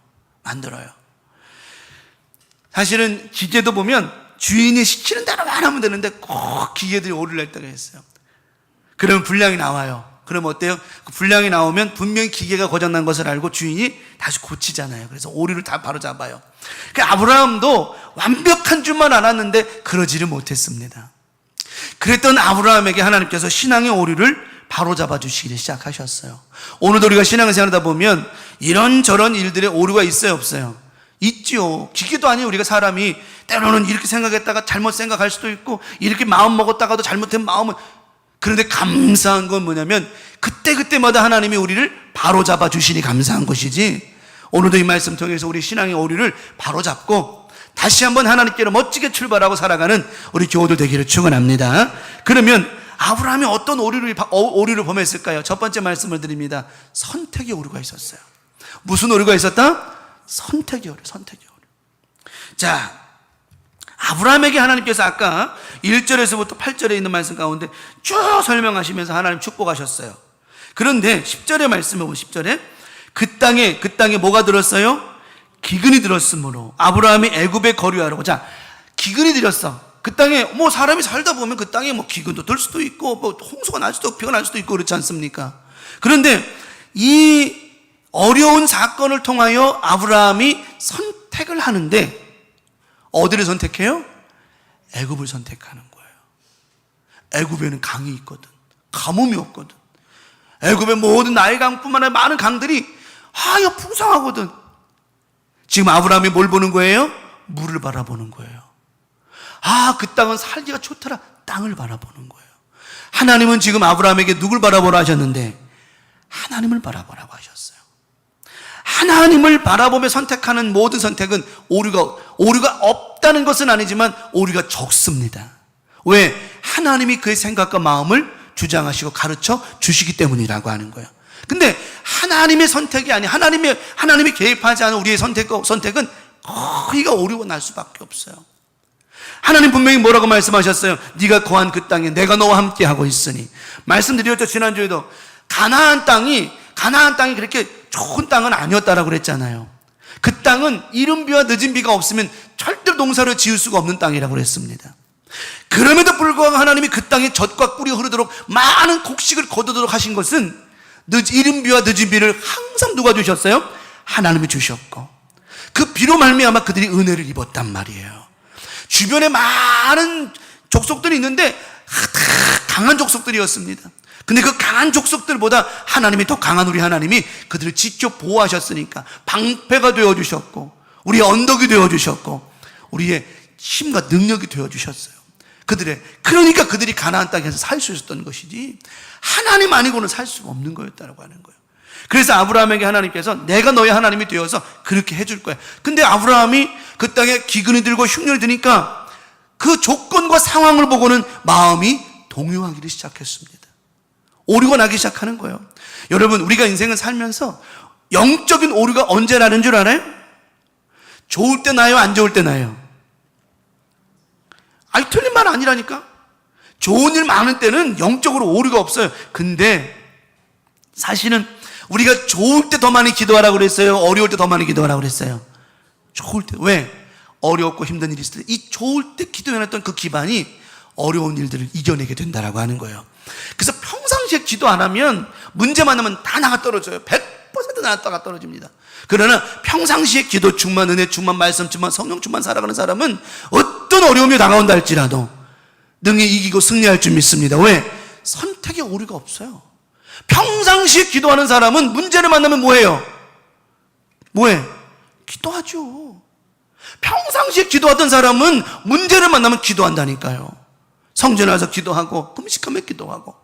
사실은 기계도 보면 주인이 시키는 대로만 하면 되는데 꼭 기계들이 오류를 낼 때가 있어요. 그러면 불량이 나와요. 그러면 어때요? 그 불량이 나오면 분명히 기계가 고장난 것을 알고 주인이 다시 고치잖아요. 그래서 오류를 다 바로 잡아요. 그 아브라함도 완벽한 줄만 알았는데 그러지를 못했습니다. 그랬던 아브라함에게 하나님께서 신앙의 오류를 바로 잡아주시기를 시작하셨어요. 오늘도 우리가 신앙생활 하다 보면 이런저런 일들에 오류가 있어요, 없어요? 있죠. 기계도 아니에요. 우리가 사람이 때로는 이렇게 생각했다가 잘못 생각할 수도 있고 이렇게 마음 먹었다가도 잘못된 마음을. 그런데 감사한 건 뭐냐면 그때마다 하나님이 우리를 바로 잡아주시니 감사한 것이지 오늘도 이 말씀 통해서 우리 신앙의 오류를 바로잡고 다시 한번 하나님께로 멋지게 출발하고 살아가는 우리 교우들 되기를 축원합니다. 그러면 아브라함이 어떤 오류를 범했을까요? 첫 번째 말씀을 드립니다. 선택의 오류가 있었어요. 무슨 오류가 있었다? 선택의 오류. 자, 아브라함에게 하나님께서 아까 1절에서부터 8절에 있는 말씀 가운데 쭉 설명하시면서 하나님 축복하셨어요. 그런데 10절의 말씀에 보면 10절에 그 땅에 뭐가 들었어요? 기근이 들었으므로 아브라함이 애굽에 거류하라고. 자, 기근이 들었어. 그 땅에 뭐 사람이 살다 보면 그 땅에 뭐 기근도 들 수도 있고 뭐 홍수가 날 수도 있고 비가 날 수도 있고 그렇지 않습니까? 그런데 이 어려운 사건을 통하여 아브라함이 선택을 하는데 어디를 선택해요? 애굽을 선택하는 거예요. 애굽에는 강이 있거든. 가뭄이 없거든. 애굽의 모든 나일강뿐만 아니라 많은 강들이 하여 풍성하거든. 지금 아브라함이 뭘 보는 거예요? 물을 바라보는 거예요. 그 땅은 살기가 좋더라. 땅을 바라보는 거예요. 하나님은 지금 아브라함에게 누굴 바라보라 하셨는데 하나님을 바라보라고 하셨어요. 하나님을 바라보며 선택하는 모든 선택은 오류가 없다는 것은 아니지만 오류가 적습니다. 왜? 하나님이 그의 생각과 마음을 주장하시고 가르쳐 주시기 때문이라고 하는 거예요. 근데 하나님의 선택이 아니 하나님이 개입하지 않은 우리의 선택은 거의가 오류가 날 수밖에 없어요. 하나님 분명히 뭐라고 말씀하셨어요? 네가 거한 그 땅에 내가 너와 함께 하고 있으니. 말씀드렸죠, 지난주에도. 가나안 땅이 그렇게 좋은 땅은 아니었다라고 그랬잖아요. 그 땅은 이른 비와 늦은 비가 없으면 절대로 농사를 지을 수가 없는 땅이라고 그랬습니다. 그럼에도 불구하고 하나님이 그 땅에 젖과 꿀이 흐르도록 많은 곡식을 거두도록 하신 것은 이른 비와 늦은 비를 항상 누가 주셨어요? 하나님이 주셨고 그 비로 말미암아 그들이 은혜를 입었단 말이에요. 주변에 많은 족속들이 있는데 강한 족속들이었습니다. 근데 그 강한 족속들보다 하나님이 더 강한 우리 하나님이 그들을 지켜 보호하셨으니까 방패가 되어주셨고 우리의 언덕이 되어주셨고 우리의 힘과 능력이 되어주셨어요. 그러니까 그들이 가나안 땅에서 살 수 있었던 것이지 하나님 아니고는 살 수가 없는 거였다고 하는 거예요. 그래서 아브라함에게 하나님께서 내가 너의 하나님이 되어서 그렇게 해줄 거야. 근데 아브라함이 그 땅에 기근이 들고 흉년이 드니까 그 조건과 상황을 보고는 마음이 동요하기를 시작했습니다. 오류가 나기 시작하는 거예요. 여러분, 우리가 인생을 살면서 영적인 오류가 언제 나는 줄 알아요? 좋을 때 나요? 안 좋을 때 나요? 틀린 말 아니라니까. 좋은 일 많은 때는 영적으로 오류가 없어요. 근데 사실은 우리가 좋을 때 더 많이 기도하라고 그랬어요? 어려울 때 더 많이 기도하라고 그랬어요? 좋을 때. 왜? 어렵고 힘든 일이 있을 때 이 좋을 때 기도해놨던 그 기반이 어려운 일들을 이겨내게 된다라고 하는 거예요. 그래서 평상시에 기도 안 하면 문제 만나면 다 나가 떨어져요. 100% 나가 떨어집니다. 그러나 평상시에 기도 충만, 은혜 충만, 말씀 충만, 성령 충만 살아가는 사람은 어떤 어려움이 다가온다 할지라도 능히 이기고 승리할 줄 믿습니다. 왜? 선택의 오류가 없어요. 평상시에 기도하는 사람은 문제를 만나면 뭐해요? 기도하죠. 평상시에 기도하던 사람은 문제를 만나면 기도한다니까요. 성전에 와서 기도하고 금식하며 기도하고.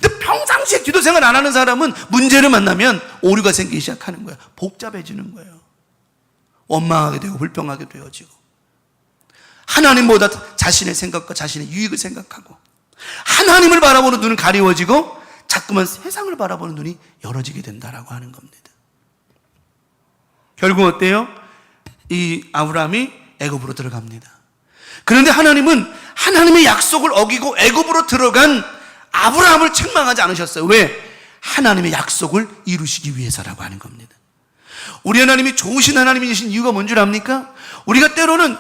근데 평상시에 기도 생활 안 하는 사람은 문제를 만나면 오류가 생기기 시작하는 거예요. 복잡해지는 거예요. 원망하게 되고 불평하게 되어지고 하나님보다 자신의 생각과 자신의 유익을 생각하고 하나님을 바라보는 눈은 가리워지고 자꾸만 세상을 바라보는 눈이 열어지게 된다라고 하는 겁니다. 결국 어때요? 이 아브라함이 애굽으로 들어갑니다. 그런데 하나님은 하나님의 약속을 어기고 애굽으로 들어간 아브라함을 책망하지 않으셨어요. 왜? 하나님의 약속을 이루시기 위해서라고 하는 겁니다. 우리 하나님이 좋으신 하나님이신 이유가 뭔 줄 압니까? 우리가 때로는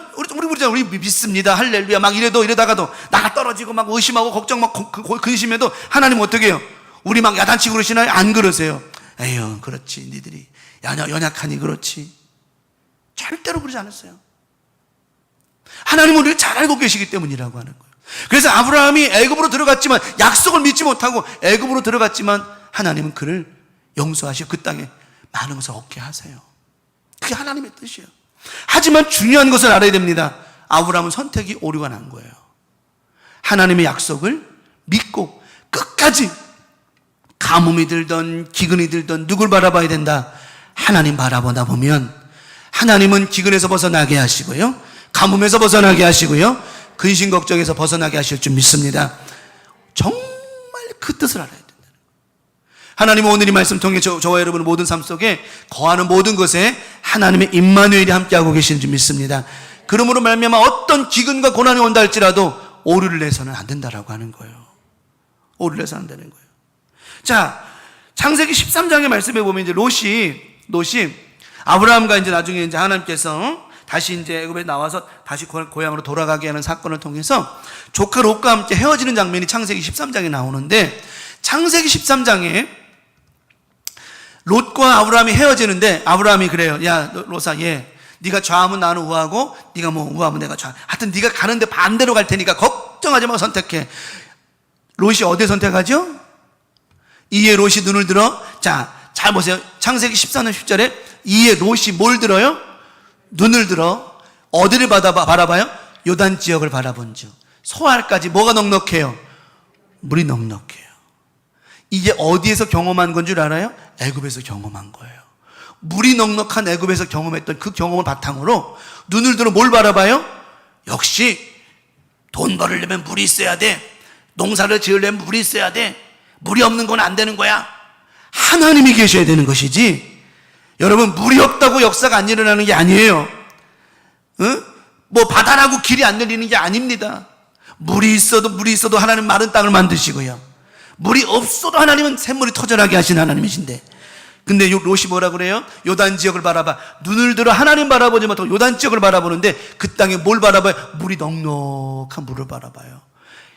우리 믿습니다. 할렐루야 막 이러다가도 나가 떨어지고 막 의심하고 걱정 막 근심해도 하나님 어떻게 해요? 우리 막 야단치고 그러시나요? 안 그러세요. 에휴 그렇지 니들이 연약하니 그렇지. 절대로 그러지 않았어요. 하나님은 우리를 잘 알고 계시기 때문이라고 하는 거예요. 그래서 아브라함이 애굽으로 들어갔지만 약속을 믿지 못하고 애굽으로 들어갔지만 하나님은 그를 용서하시고 그 땅에 많은 것을 얻게 하세요. 그게 하나님의 뜻이에요. 하지만 중요한 것을 알아야 됩니다. 아브라함은 선택이 오류가 난 거예요. 하나님의 약속을 믿고 끝까지 가뭄이 들던 기근이 들던 누굴 바라봐야 된다? 하나님 바라보다 보면 하나님은 기근에서 벗어나게 하시고요, 가뭄에서 벗어나게 하시고요, 근심 걱정에서 벗어나게 하실 줄 믿습니다. 정말 그 뜻을 알아야 된다. 하나님은 오늘 이 말씀 통해 저와 여러분의 모든 삶 속에 거하는 모든 것에 하나님의 임마누엘이 함께하고 계시는 줄 믿습니다. 그러므로 말미암아 어떤 기근과 고난이 온다 할지라도 오류를 내서는 안 된다라고 하는 거예요. 오류를 내서 안 되는 거예요. 자, 창세기 13장의 말씀에 보면 이제 롯이 아브라함과 이제 나중에 이제 하나님께서 다시 이제 애굽에 나와서 다시 고향으로 돌아가게 하는 사건을 통해서 조카 롯과 함께 헤어지는 장면이 창세기 13장에 나오는데, 창세기 13장에 롯과 아브라함이 헤어지는데 아브라함이 그래요. 야, 롯아, 네가 좌하면 나는 우하고 네가 뭐 우하면 내가 좌. 하여튼 네가 가는데 반대로 갈 테니까 걱정하지 말고 선택해. 롯이 어디 선택하죠? 이에 롯이 눈을 들어, 자, 잘 보세요. 창세기 14장 10절에 이에 롯이 뭘 들어요? 눈을 들어 어디를 바라봐요? 요단 지역을 바라본즉 소알까지 뭐가 넉넉해요? 물이 넉넉해요. 이게 어디에서 경험한 건 줄 알아요? 애굽에서 경험한 거예요. 물이 넉넉한 애굽에서 경험했던 그 경험을 바탕으로 눈을 들어 뭘 바라봐요? 역시 돈 벌으려면 물이 있어야 돼. 농사를 지으려면 물이 있어야 돼. 물이 없는 건 안 되는 거야. 하나님이 계셔야 되는 것이지, 여러분, 물이 없다고 역사가 안 일어나는 게 아니에요. 뭐 바다라고 길이 안 열리는 게 아닙니다. 물이 있어도 하나님 마른 땅을 만드시고요, 물이 없어도 하나님은 샘물이 터져나게 하신 하나님이신데, 근데 롯이 뭐라 그래요? 요단 지역을 바라봐. 눈을 들어 하나님 바라보지 못하고 요단 지역을 바라보는데 그 땅에 뭘 바라봐요? 물이 넉넉한 물을 바라봐요.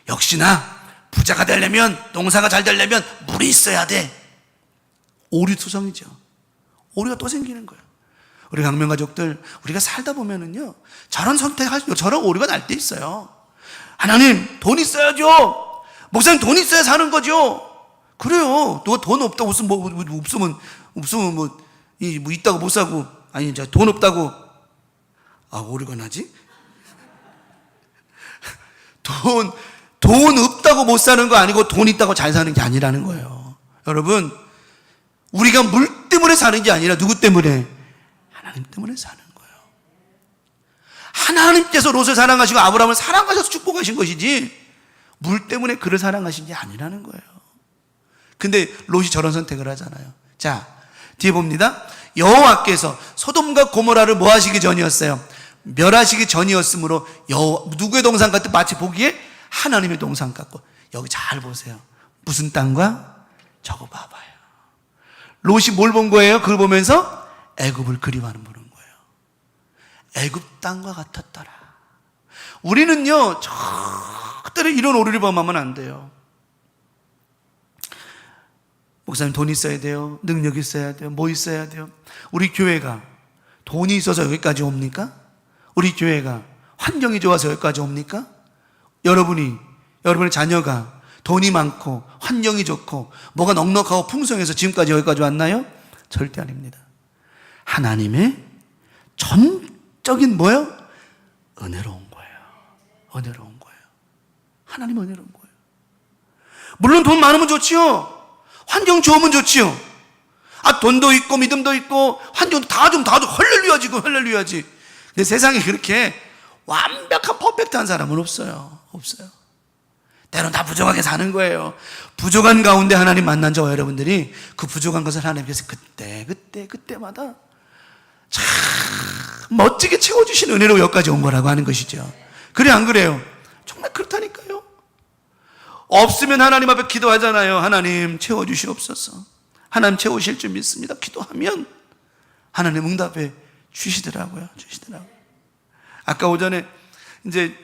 역시나 부자가 되려면, 농사가 잘 되려면 물이 있어야 돼. 오류투성이죠. 오류가 또 생기는 거예요. 우리 강명가족들, 우리가 살다 보면은요, 저런 선택하시고 저런 오류가 날 때 있어요. 하나님, 돈 있어야죠. 목사님, 돈 있어야 사는 거죠. 그래요. 누가 돈 없다고 없으면 뭐 있다고 못 사고, 아니 이제 돈 없다고 오류가 나지? 돈 없다고 못 사는 거 아니고 돈 있다고 잘 사는 게 아니라는 거예요. 여러분, 우리가 물 때문에 사는 게 아니라 누구 때문에? 하나님 때문에 사는 거예요. 하나님께서 롯을 사랑하시고 아브라함을 사랑하셔서 축복하신 것이지 물 때문에 그를 사랑하신 게 아니라는 거예요. 근데 롯이 저런 선택을 하잖아요. 자, 뒤에 봅니다. 여호와께서 소돔과 고모라를 뭐 하시기 전이었어요? 멸하시기 전이었으므로 누구의 동산 같은? 마치 보기에 하나님의 동산 같고. 여기 잘 보세요. 무슨 땅과? 저거 봐봐요. 롯이 뭘 본 거예요? 그걸 보면서 애굽을 그리워하는 보는 거예요. 애굽 땅과 같았더라. 우리는요, 절대로 이런 오류를 범하면 안 돼요. 목사님, 돈 있어야 돼요. 능력 있어야 돼요. 뭐 있어야 돼요. 우리 교회가 돈이 있어서 여기까지 옵니까? 우리 교회가 환경이 좋아서 여기까지 옵니까? 여러분의 자녀가 돈이 많고 환경이 좋고 뭐가 넉넉하고 풍성해서 지금까지 여기까지 왔나요? 절대 아닙니다. 하나님의 전적인 뭐예요? 은혜로운 거예요. 은혜로운 거예요. 하나님 은혜로운 거예요. 물론 돈 많으면 좋지요. 환경 좋으면 좋지요. 돈도 있고 믿음도 있고 환경도 다 좀 할렐루야지, 할렐루야지. 근데 세상에 그렇게 완벽한 퍼펙트한 사람은 없어요. 때로는 다 부족하게 사는 거예요. 부족한 가운데 하나님 만난 저와 여러분들이 그 부족한 것을 하나님께서 그때마다 참 멋지게 채워주신 은혜로 여기까지 온 거라고 하는 것이죠. 그래, 안 그래요? 정말 그렇다니까요. 없으면 하나님 앞에 기도하잖아요. 하나님 채워주시옵소서. 하나님 채우실 줄 믿습니다. 기도하면 하나님 응답해 주시더라고요. 아까 오전에 이제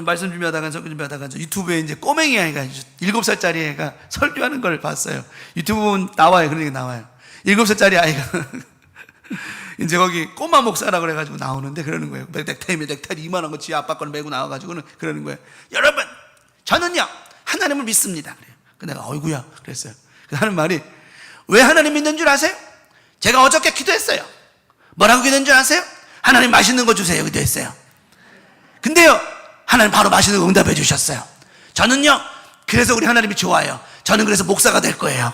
말씀 준비하다가 유튜브에 이제 꼬맹이 아이가 7살짜리 애가 설교하는 걸 봤어요. 유튜브 보면 나와요. 그러니까 나와요. 7살짜리 아이가 이제 거기 꼬마 목사라 그래가지고 나오는데 그러는 거예요. 넥타이 이만한 거 지 아빠 걸 메고 나와가지고는 그러는 거예요. 여러분, 저는요 하나님을 믿습니다. 그래요. 내가 어이구야 그랬어요. 하는 말이, 왜 하나님 믿는 줄 아세요? 제가 어저께 기도했어요. 뭐라고 기도한 줄 아세요? 하나님 맛있는 거 주세요 기도했어요. 근데요, 하나님 바로 맛있는 거 응답해 주셨어요. 저는요, 그래서 우리 하나님이 좋아요. 저는 그래서 목사가 될 거예요.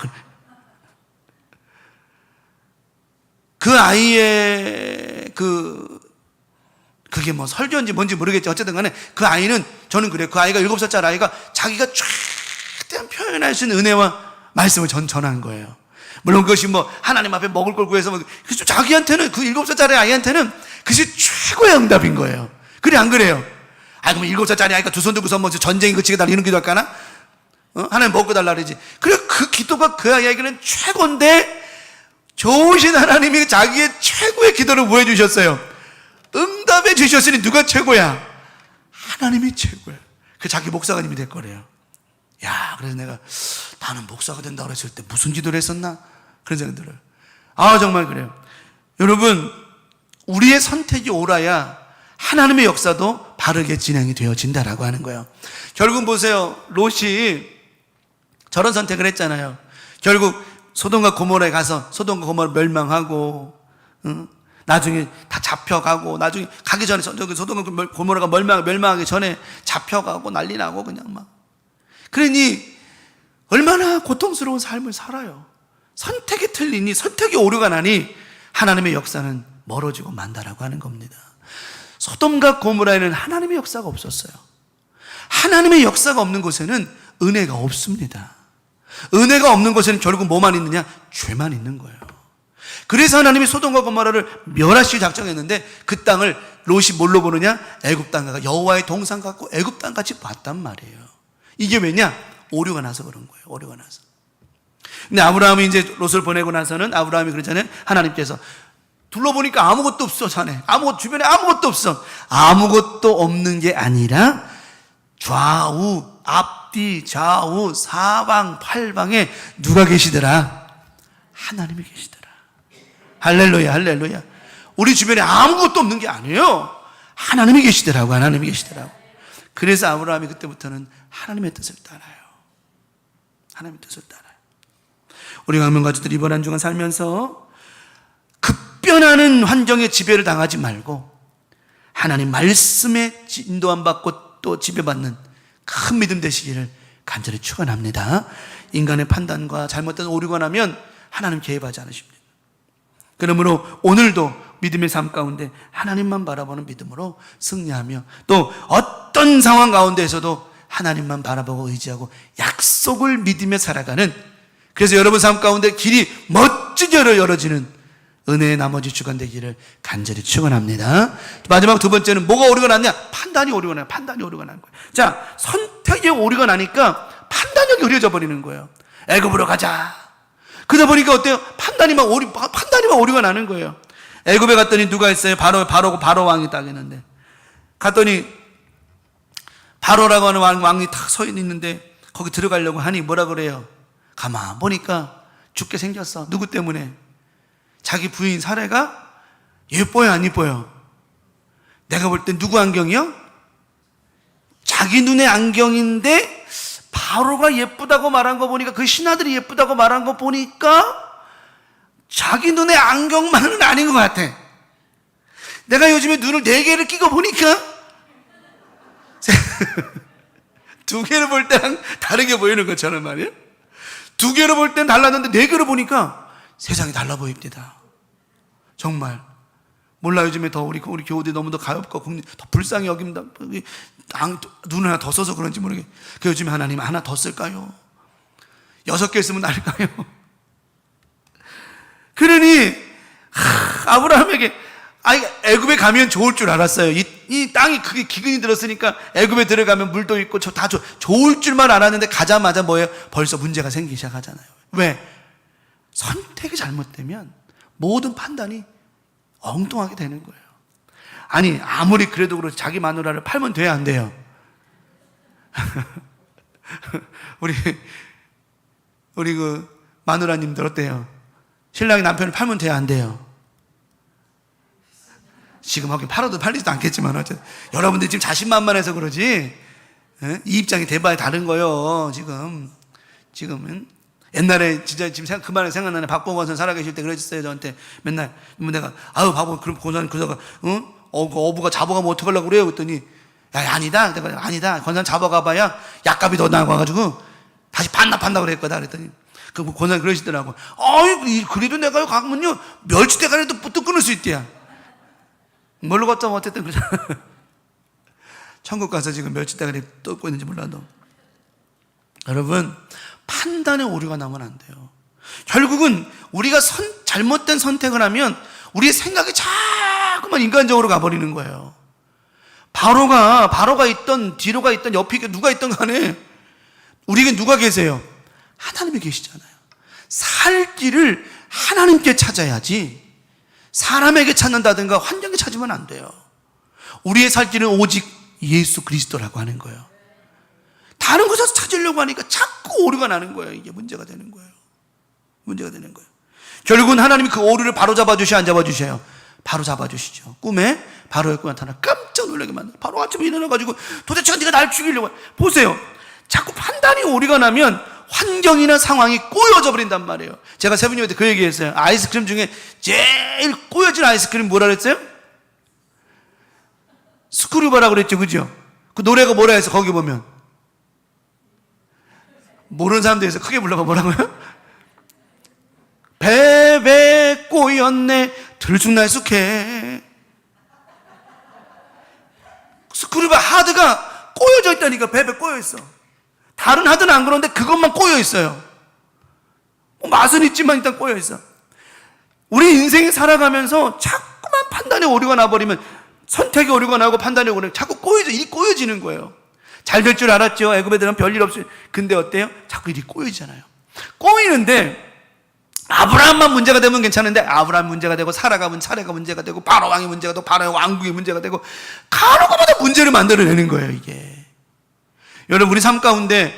그 아이의 그게 뭐 설교인지 뭔지 모르겠지. 어쨌든 간에 그 아이는, 저는 그래요. 그 아이가 7살짜리 아이가 자기가 최대한 표현할 수 있는 은혜와 말씀을 전한 거예요. 물론 그것이 뭐 하나님 앞에 먹을 걸 구해서 그래서 자기한테는, 그 7살짜리 아이한테는 그것이 최고의 응답인 거예요. 그래 안 그래요? 그럼 7살짜리 아이가 두 손 들고서 뭐 전쟁이 그치게 달라 이런 기도 할까나? 하나님 먹고 달라 그러지. 그래 그 기도가 그 아이에게는 최고인데, 좋으신 하나님이 자기의 최고의 기도를 뭐 해주셨어요? 응답해 주셨으니 누가 최고야? 하나님이 최고야. 그 자기 목사님이 될 거래요. 야, 그래서 내가 나는 목사가 된다고 그랬을 때 무슨 기도를 했었나? 그런 생각이 들어요. 정말 그래요. 여러분, 우리의 선택이 옳아야 하나님의 역사도 바르게 진행이 되어진다라고 하는 거예요. 결국 보세요. 롯이 저런 선택을 했잖아요. 결국 소돔과 고모라에 가서 소돔과 고모라 멸망하고, 나중에 다 잡혀가고, 나중에 가기 전에 소돔과 고모라가 멸망하기 전에 잡혀가고 난리 나고 그냥 막. 그러니 얼마나 고통스러운 삶을 살아요. 선택이 틀리니, 선택이 오류가 나니 하나님의 역사는 멀어지고 만다라고 하는 겁니다. 소돔과 고모라에는 하나님의 역사가 없었어요. 하나님의 역사가 없는 곳에는 은혜가 없습니다. 은혜가 없는 곳에는 결국 뭐만 있느냐? 죄만 있는 거예요. 그래서 하나님이 소돔과 고모라를 멸하시기 작정했는데, 그 땅을 롯이 뭘로 보느냐? 애굽 땅과 여호와의 동산 같고 애굽 땅 같이 봤단 말이에요. 이게 왜냐? 오류가 나서 그런 거예요. 오류가 나서. 근데 아브라함이 이제 롯을 보내고 나서는, 아브라함이 그러잖아요. 하나님께서 둘러보니까 아무것도 없어, 자네. 주변에 아무것도 없어. 아무것도 없는 게 아니라 좌우, 앞뒤, 좌우, 사방, 팔방에 누가 계시더라? 하나님이 계시더라. 할렐루야, 할렐루야. 우리 주변에 아무것도 없는 게 아니에요. 하나님이 계시더라고, 하나님이 계시더라고. 그래서 아브라함이 그때부터는 하나님의 뜻을 따라요. 하나님의 뜻을 따라요. 우리 강명가족들 이번 한 주간 살면서 급변하는 환경에 지배를 당하지 말고 하나님 말씀에 인도함 받고 또 지배받는 큰 믿음 되시기를 간절히 축원합니다. 인간의 판단과 잘못된 오류가 나면 하나님 개입하지 않으십니다. 그러므로 오늘도 믿음의 삶 가운데 하나님만 바라보는 믿음으로 승리하며, 또 어떤 상황 가운데에서도 하나님만 바라보고 의지하고 약속을 믿으며 살아가는, 그래서 여러분 삶 가운데 길이 멋지게 열어지는 은혜의 나머지 주간 되기를 간절히 축원합니다. 마지막 두 번째는 뭐가 오류가 났냐? 판단이 오류가 나요. 판단이 오류가 난 거예요. 자, 선택에 오류가 나니까 판단력이 흐려져 버리는 거예요. 애굽으로 가자. 그러다 보니까 어때요? 판단이 오류가 나는 거예요. 애굽에 갔더니 누가 있어요? 바로 왕이 딱 있는데, 갔더니 바로라고 하는 왕이 딱 서 있는데 거기 들어가려고 하니 뭐라 그래요? 가만 보니까 죽게 생겼어. 누구 때문에? 자기 부인 사례가 예뻐요, 안 예뻐요? 내가 볼 땐 누구 안경이요? 자기 눈의 안경인데 바로가 예쁘다고 말한 거 보니까, 그 신하들이 예쁘다고 말한 거 보니까 자기 눈의 안경만은 아닌 것 같아. 내가 요즘에 눈을 4개를 끼고 보니까 두 개를 볼 때랑 다르게 보이는 것처럼 말이에요. 2개로 볼 땐 달랐는데 4개로 보니까 세상이 달라 보입니다. 정말. 몰라, 요즘에 더 우리 교우들이 너무 더 가엽고 더 불쌍히 여깁니다. 눈을 하나 더 써서 그런지 모르겠어요. 요즘에 하나님 하나 더 쓸까요? 6개 쓰면 나을까요? 그러니 아브라함에게 애굽에 가면 좋을 줄 알았어요. 이 땅이 그게 기근이 들었으니까 애굽에 들어가면 물도 있고 다 좋을 줄만 알았는데, 가자마자 뭐예요? 벌써 문제가 생기기 시작하잖아요. 왜? 선택이 잘못되면 모든 판단이 엉뚱하게 되는 거예요. 아무리 그래도 그렇지 자기 마누라를 팔면 돼야 안 돼요? 우리 그 마누라님들 어때요? 신랑이 남편을 팔면 돼야 안 돼요? 지금 하긴 팔아도 팔리지도 않겠지만 어쨌든 여러분들 지금 자신만만해서 그러지, 이 입장이 대바에 다른 거예요. 지금은 옛날에 진짜 지금 그 말이 생각나네. 박봉원 선 살아계실 때 그러셨어요. 저한테 맨날 내가 바보, 그럼 고선 그러다가 어부가 잡아가면 어떡하려고 그래요? 그랬더니 야, 아니다. 내가 아니다. 권산 잡아가봐야 약값이 더 나와가지고 다시 반납한다고 그랬거든. 그랬더니 그 권사님 그러시더라고. 아이, 그래도 내가요, 가면요, 멸치대가리도 또 끊을 수 있대야. 뭘로 걷자면 어쨌든 그러잖아. 천국 가서 지금 멸치대가리 뜯고 있는지 몰라도. 여러분, 판단의 오류가 나면 안 돼요. 결국은 우리가 잘못된 선택을 하면 우리의 생각이 자꾸만 인간적으로 가버리는 거예요. 바로가 있던, 뒤로가 있던, 옆에 누가 있던 간에 우리에게 누가 계세요? 하나님이 계시잖아요. 살 길을 하나님께 찾아야지 사람에게 찾는다든가 환경에 찾으면 안 돼요. 우리의 살 길은 오직 예수 그리스도라고 하는 거예요. 다른 곳에서 찾으려고 하니까 자꾸 오류가 나는 거예요. 이게 문제가 되는 거예요. 문제가 되는 거예요. 결국은 하나님이 그 오류를 바로 잡아주셔야 안 잡아주셔요? 바로 잡아주시죠. 꿈에 바로의 꿈 나타나 깜짝 놀라게 만들어요. 바로 아침에 일어나가지고 도대체 네가 날 죽이려고 보세요. 자꾸 판단이 오류가 나면 환경이나 상황이 꼬여져 버린단 말이에요. 제가 세븐 예배 때 그 얘기했어요. 아이스크림 중에 제일 꼬여진 아이스크림 뭐라 그랬어요? 스크류바라고 그랬죠. 그죠? 그 노래가 뭐라 해서 거기 보면 모르는 사람들에서 크게 불러봐. 뭐라고요? 베베 꼬였네 들쑥날쑥해. 스크류바 하드가 꼬여져 있다니까. 베베 꼬여있어. 다른 하드는 안 그런데 그것만 꼬여있어요. 맛은 있지만 일단 꼬여있어. 우리 인생에 살아가면서 자꾸만 판단의 오류가 나버리면, 선택의 오류가 나고 판단의 오류가 자꾸 일이 꼬여지는 거예요. 잘 될 줄 알았죠. 애굽 애들은 별일 없어요. 근데 어때요? 자꾸 일이 꼬이잖아요. 꼬이는데 아브라함만 문제가 되면 괜찮은데 아브라함 문제가 되고 사라가 문제가 되고 바로 왕이 문제가 되고 바로 왕국이 문제가 되고 가로가마다 문제를 만들어내는 거예요. 이게 여러분, 우리 삶 가운데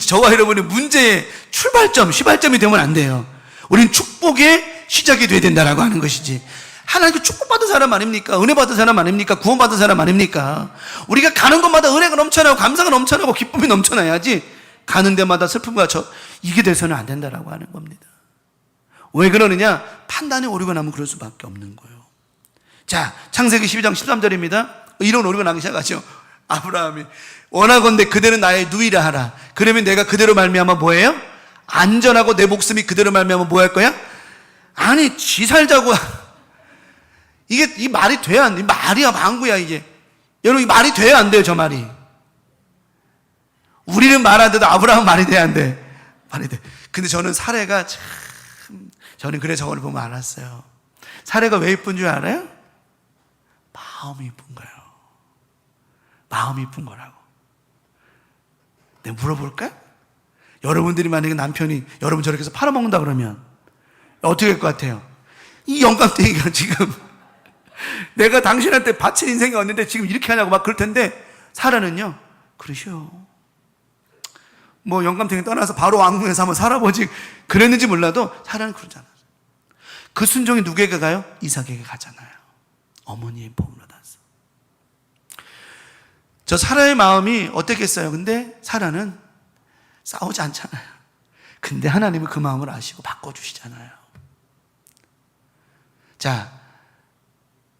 저와 여러분이 문제의 출발점, 시발점이 되면 안 돼요. 우린 축복의 시작이 돼야 된다라고 하는 것이지. 하나님께 축복받은 사람 아닙니까? 은혜 받은 사람 아닙니까? 구원받은 사람 아닙니까? 우리가 가는 곳마다 은혜가 넘쳐나고 감사가 넘쳐나고 기쁨이 넘쳐나야지, 가는 데마다 슬픔과 이게 돼서는 안 된다라고 하는 겁니다. 왜 그러느냐? 판단의 오류가 나면 그럴 수밖에 없는 거예요. 자, 창세기 12장 13절입니다. 이런 오류가 나기 시작하죠. 아브라함이 원하건대 그대로 나의 누이라 하라. 그러면 내가 그대로 말미암아 뭐예요? 안전하고 내 목숨이 그대로 말미암아 뭐 할 거야? 아니, 지 살자고. 이 말이 돼야 안 돼. 말이야 방구야 이게. 여러분, 이 말이 돼야 안 돼요. 저 말이. 우리는 말 안 돼도 아브라함은 말이 돼야 안 돼. 말이 돼. 근데 저는 사례가 저는 그래 저걸 보면 알았어요. 사례가 왜 이쁜 줄 알아요? 마음이 이쁜 거예요. 마음이 이쁜 거라고. 내가 물어볼까? 여러분들이 만약에 남편이 여러분 저렇게 해서 팔아먹는다 그러면 어떻게 할 것 같아요? 이 영감탱이가 지금 내가 당신한테 바친 인생이 왔는데 지금 이렇게 하냐고 막 그럴 텐데, 사라는요, 그러시오. 뭐 영감탱이 떠나서 바로 왕궁에서 한번 살아보지 그랬는지 몰라도 사라는 그러지 않아요. 그 순종이 누구에게 가요? 이삭에게 가잖아요. 어머니의 복으로 나서. 저 사라의 마음이 어땠겠어요? 근데 사라는 싸우지 않잖아요. 근데 하나님은 그 마음을 아시고 바꿔주시잖아요. 자,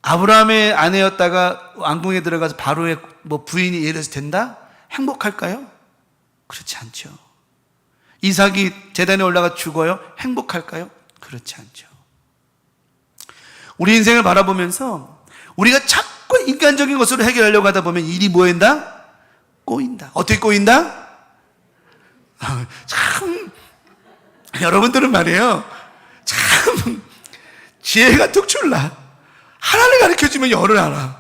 아브라함의 아내였다가 왕궁에 들어가서 바로의 부인이 예를 들어서 된다? 행복할까요? 그렇지 않죠. 이삭이 제단에 올라가 죽어요? 행복할까요? 그렇지 않죠. 우리 인생을 바라보면서 우리가 자꾸 인간적인 것으로 해결하려고 하다 보면 일이 뭐인다? 꼬인다. 어떻게 꼬인다? 참, 여러분들은 말이에요, 참 지혜가 특출나. 하나를 가르쳐주면 열을 알아.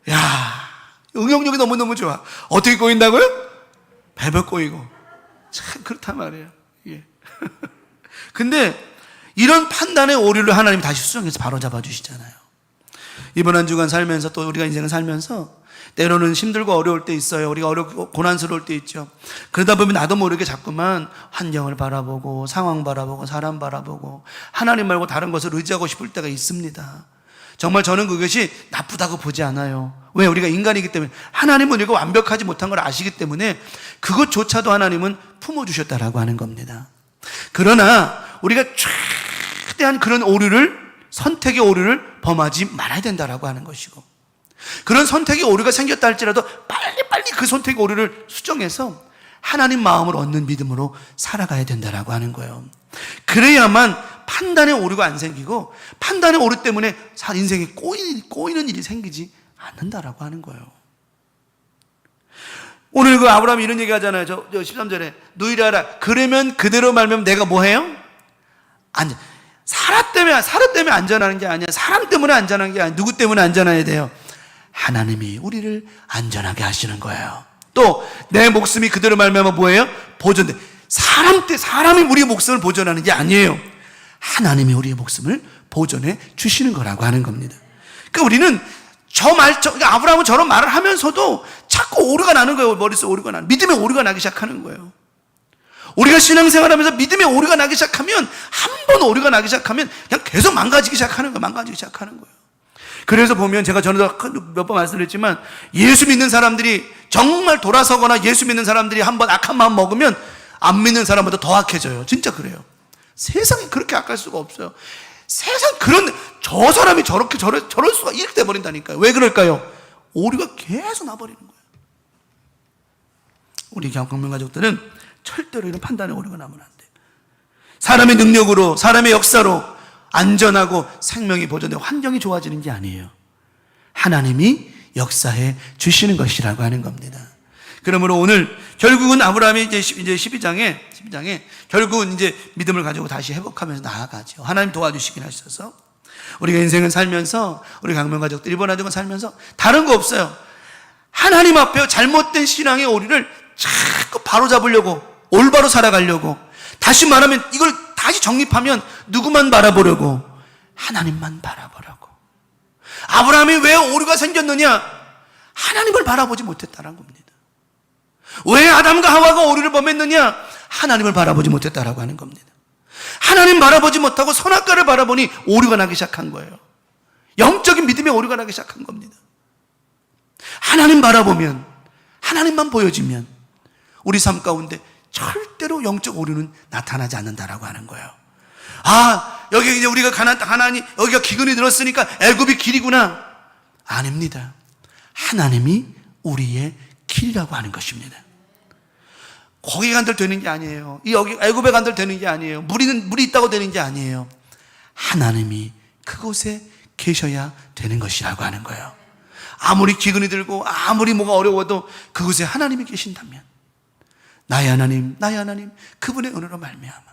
야, 응용력이 너무너무 좋아. 어떻게 꼬인다고요? 배배 꼬이고. 참 그렇단 말이에요. 예. 근데 이런 판단의 오류를 하나님 다시 수정해서 바로 잡아주시잖아요. 이번 한 주간 살면서, 또 우리가 인생을 살면서 때로는 힘들고 어려울 때 있어요. 우리가 어렵고 고난스러울 때 있죠. 그러다 보면 나도 모르게 자꾸만 환경을 바라보고 상황 바라보고 사람 바라보고 하나님 말고 다른 것을 의지하고 싶을 때가 있습니다. 정말 저는 그것이 나쁘다고 보지 않아요. 왜? 우리가 인간이기 때문에. 하나님은 우리가 완벽하지 못한 걸 아시기 때문에 그것조차도 하나님은 품어주셨다라고 하는 겁니다. 그러나 우리가 최대한 그런 오류를, 선택의 오류를 범하지 말아야 된다라고 하는 것이고, 그런 선택의 오류가 생겼다 할지라도 빨리빨리 그 선택의 오류를 수정해서 하나님 마음을 얻는 믿음으로 살아가야 된다라고 하는 거예요. 그래야만 판단의 오류가 안 생기고 판단의 오류 때문에 인생에 꼬이는 일이 생기지 않는다라고 하는 거예요. 오늘 그 아브라함이 이런 얘기 하잖아요. 저 13절에 너희를 알아. 그러면 그대로 말면 내가 뭐 해요? 사라 때문에 안전하는 게 아니야. 사람 때문에 안전한 게 아니야. 누구 때문에 안전해야 돼요? 하나님이 우리를 안전하게 하시는 거예요. 또 내 목숨이 그대로 말면 뭐예요? 보존돼. 사람이 우리의 목숨을 보존하는 게 아니에요. 하나님이 우리의 목숨을 보존해 주시는 거라고 하는 겁니다. 그러니까 우리는 그러니까 아브라함은 저런 말을 하면서도 자꾸 오류가 나는 거예요. 머릿속에 오류가 나는, 믿음의 오류가 나기 시작하는 거예요. 우리가 신앙생활하면서 믿음의 오류가 나기 시작하면, 한 번 오류가 나기 시작하면 그냥 계속 망가지기 시작하는 거예요. 그래서 보면 제가 전에도 몇 번 말씀드렸지만, 예수 믿는 사람들이 정말 돌아서거나 예수 믿는 사람들이 한 번 악한 마음 먹으면 안 믿는 사람보다 더 악해져요. 진짜 그래요. 세상에 그렇게 악할 수가 없어요. 세상 저 사람이 저럴 수가 이렇게 돼버린다니까요. 왜 그럴까요? 오류가 계속 나버리는 거예요. 우리 경명가족들은 절대로 이런 판단의 오류가 나면 안 돼요. 사람의 능력으로, 사람의 역사로 안전하고 생명이 보존되고 환경이 좋아지는 게 아니에요. 하나님이 역사해 주시는 것이라고 하는 겁니다. 그러므로 오늘 결국은 아브라함이 이제 12장에 결국은 이제 믿음을 가지고 다시 회복하면서 나아가죠. 하나님 도와주시긴 하셔서 우리가 인생을 살면서, 우리 강명가족들 이번 한 주간 살면서 다른 거 없어요. 하나님 앞에 잘못된 신앙의 오류를 자꾸 바로잡으려고, 올바로 살아가려고, 다시 말하면 이걸 다시 정립하면 누구만 바라보려고? 하나님만 바라보려고. 아브라함이 왜 오류가 생겼느냐? 하나님을 바라보지 못했다는 겁니다. 왜 아담과 하와가 오류를 범했느냐? 하나님을 바라보지 못했다라고 하는 겁니다. 하나님 바라보지 못하고 선악과를 바라보니 오류가 나기 시작한 거예요. 영적인 믿음의 오류가 나기 시작한 겁니다. 하나님 바라보면, 하나님만 보여지면 우리 삶 가운데 절대로 영적 오류는 나타나지 않는다라고 하는 거예요. 여기 이제 우리가 가나안이 여기가 기근이 들었으니까 애굽이 길이구나. 아닙니다. 하나님이 우리의 길이라고 하는 것입니다. 거기 간들 되는 게 아니에요. 여기 애굽에 간들 되는 게 아니에요. 물이 있다고 되는 게 아니에요. 하나님이 그곳에 계셔야 되는 것이라고 하는 거예요. 아무리 기근이 들고 아무리 뭐가 어려워도 그곳에 하나님이 계신다면, 나의 하나님, 그분의 은혜로 말미암아.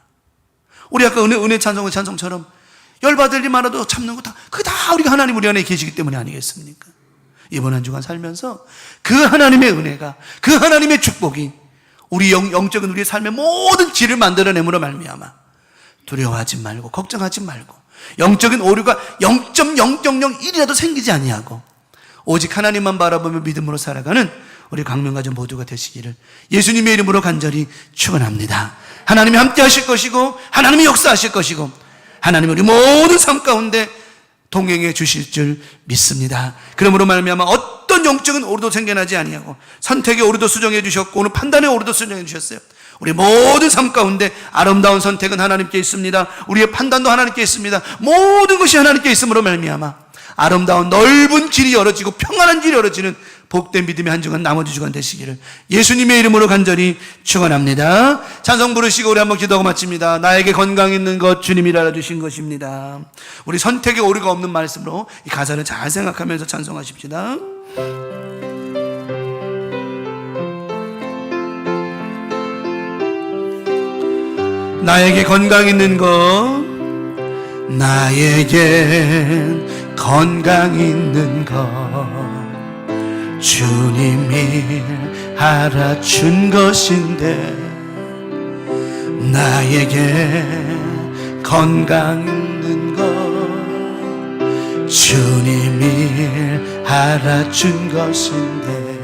우리 아까 은혜 찬송처럼 열받을 일 많아도 참는 거 그게 다 우리가 하나님 우리 안에 계시기 때문에 아니겠습니까? 이번 한 주간 살면서 그 하나님의 은혜가, 그 하나님의 축복이 우리 영적인 우리의 삶의 모든 질을 만들어내므로 말미암아 두려워하지 말고 걱정하지 말고 영적인 오류가 0.001이라도 생기지 아니하고 오직 하나님만 바라보며 믿음으로 살아가는 우리 강명가족 모두가 되시기를 예수님의 이름으로 간절히 축원합니다. 하나님이 함께 하실 것이고 하나님이 역사하실 것이고 하나님이 우리 모든 삶 가운데 동행해 주실 줄 믿습니다. 그러므로 말미암아 어떤 영적인 오류도 생겨나지 아니하고 선택의 오류도 수정해 주셨고 오늘 판단의 오류도 수정해 주셨어요. 우리 모든 삶 가운데 아름다운 선택은 하나님께 있습니다. 우리의 판단도 하나님께 있습니다. 모든 것이 하나님께 있음으로 말미암아 아름다운 넓은 길이 열어지고 평안한 길이 열어지는 복된 믿음의 한 주간 나머지 주간 되시기를 예수님의 이름으로 간절히 축원합니다. 찬송 부르시고 우리 한번 기도하고 마칩니다. 나에게 건강 있는 것 주님이 알아주신 것입니다. 우리 선택의 오류가 없는 말씀으로 이 가사를 잘 생각하면서 찬송하십시다. 나에게 건강 있는 것, 나에겐 건강 있는 것 주님이 알아준 것인데 나에게 건강 있는 것 주님이 알아준 것인데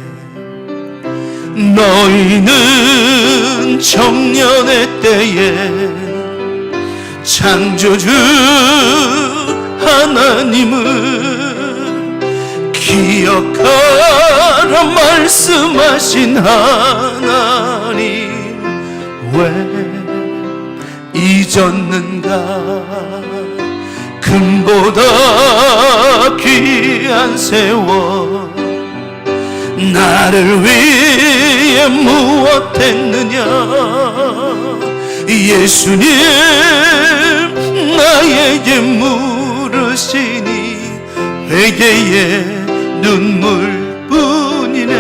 너희는 청년의 때에 창조주 하나님을 기억하라 말씀하신 하나님 왜 잊었는가 금보다 귀한 세월 나를 위해 무엇했느냐. 예수님 나에게 물으시니 회개의 눈물뿐이네.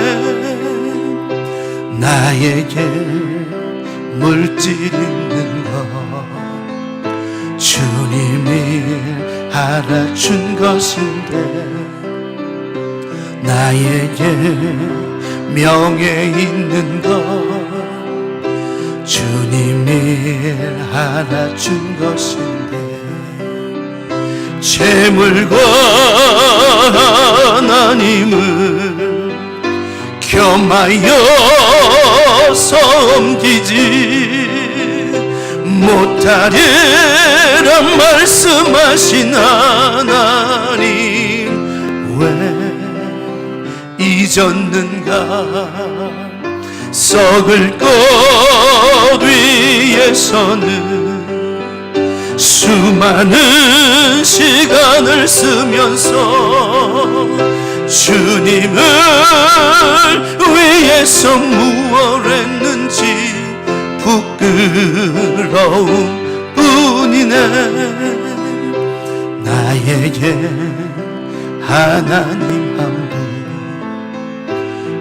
나에게 물질 있는 것 주님이 알아준 것인데, 나에게 명예 있는 것 주님이 알아준 것인데, 재물과 하나님을 겸하여 섬기지 못하리라 말씀하신 하나님, 왜 잊었는가. 썩을 것 위해서는 수많은 시간을 쓰면서 주님을 위해서 무엇 했는지 부끄러움 뿐이네. 나에게 하나님 한 분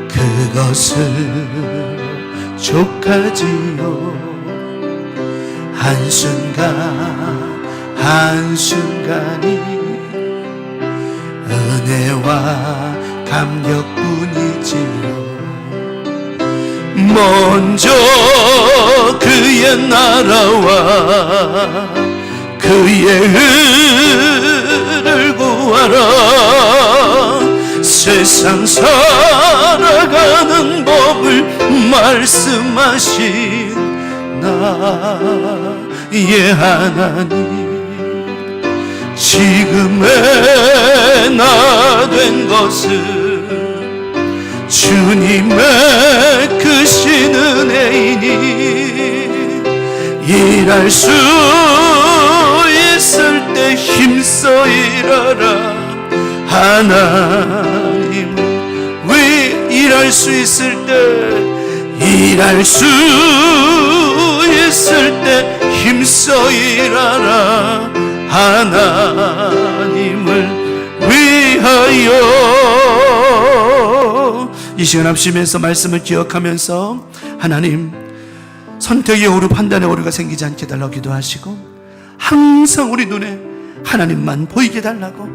그것을 족하지요. 한순간이 은혜와 감격뿐이지요. 먼저 그의 나라와 그의 의를 구하라. 세상 살아가는 법을 말씀하신 나의 하나님, 지금의 나 된 것은 주님의 크신 은혜이니, 일할 수 있을 때 힘써 일하라. 하나님 왜 일할 수 있을 때 힘써 일하라. 하나님을 위하여. 이 시간 합심해서 말씀을 기억하면서 하나님 선택의 오류, 판단의 오류가 생기지 않게 달라고 기도하시고, 항상 우리 눈에 하나님만 보이게 달라고.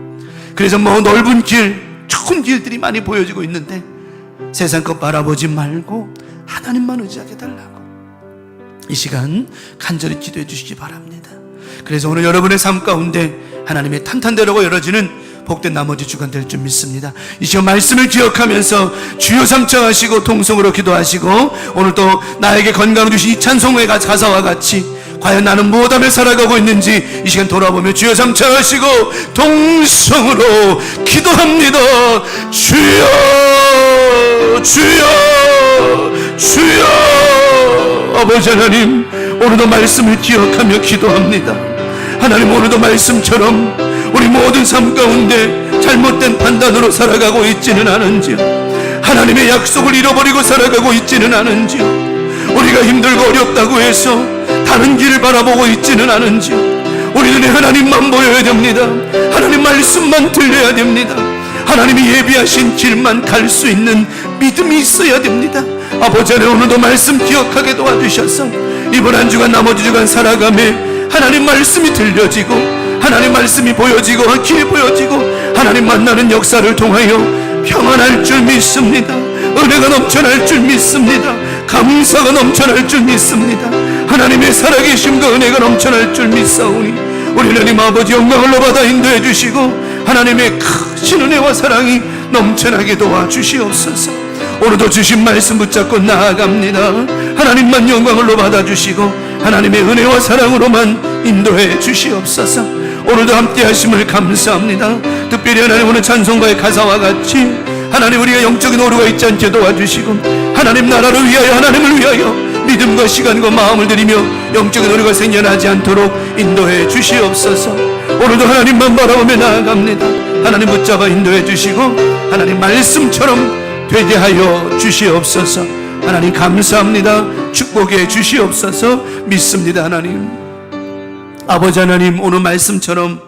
그래서 넓은 길, 좋은 길들이 많이 보여지고 있는데 세상 것 바라보지 말고 하나님만 의지하게 달라고 이 시간 간절히 기도해 주시기 바랍니다. 그래서 오늘 여러분의 삶 가운데 하나님의 탄탄대로가 열어지는 복된 나머지 주간 될 줄 믿습니다. 이 시간 말씀을 기억하면서 주여 삼창하시고 통성으로 기도하시고, 오늘 또 나에게 건강을 주신 이 찬송의 가사와 같이 과연 나는 무엇하며 살아가고 있는지 이 시간 돌아보며 주여 삼창하시고 통성으로 기도합니다. 주여 주여 주여. 아버지 하나님, 오늘도 말씀을 기억하며 기도합니다. 하나님, 오늘도 말씀처럼 우리 모든 삶 가운데 잘못된 판단으로 살아가고 있지는 않은지요. 하나님의 약속을 잃어버리고 살아가고 있지는 않은지요. 우리가 힘들고 어렵다고 해서 다른 길을 바라보고 있지는 않은지요. 우리 눈에 하나님만 보여야 됩니다. 하나님 말씀만 들려야 됩니다. 하나님이 예비하신 길만 갈 수 있는 믿음이 있어야 됩니다. 아버지 하나님, 오늘도 말씀 기억하게 도와주셔서 이번 한 주간 나머지 주간 살아가며 하나님 말씀이 들려지고 하나님 말씀이 보여지고 길이 보여지고 하나님 만나는 역사를 통하여 평안할 줄 믿습니다. 은혜가 넘쳐날 줄 믿습니다. 감사가 넘쳐날 줄 믿습니다. 하나님의 살아계심과 은혜가 넘쳐날 줄 믿사오니 우리 하나님 아버지 영광을 받아 인도해 주시고 하나님의 크신 은혜와 사랑이 넘쳐나게 도와주시옵소서. 오늘도 주신 말씀 붙잡고 나아갑니다. 하나님만 영광을 받아 주시고 하나님의 은혜와 사랑으로만 인도해 주시옵소서. 오늘도 함께 하심을 감사합니다. 특별히 하나님 오늘 찬송가의 가사와 같이 하나님 우리가 영적인 오류가 있지 않게 도와주시고 하나님 나라를 위하여 하나님을 위하여 믿음과 시간과 마음을 들이며 영적인 오류가 생겨나지 않도록 인도해 주시옵소서. 오늘도 하나님만 바라보며 나아갑니다. 하나님 붙잡아 인도해 주시고 하나님 말씀처럼 되게 하여 주시옵소서. 하나님 감사합니다. 축복해 주시옵소서. 믿습니다. 하나님, 아버지 하나님, 오늘 말씀처럼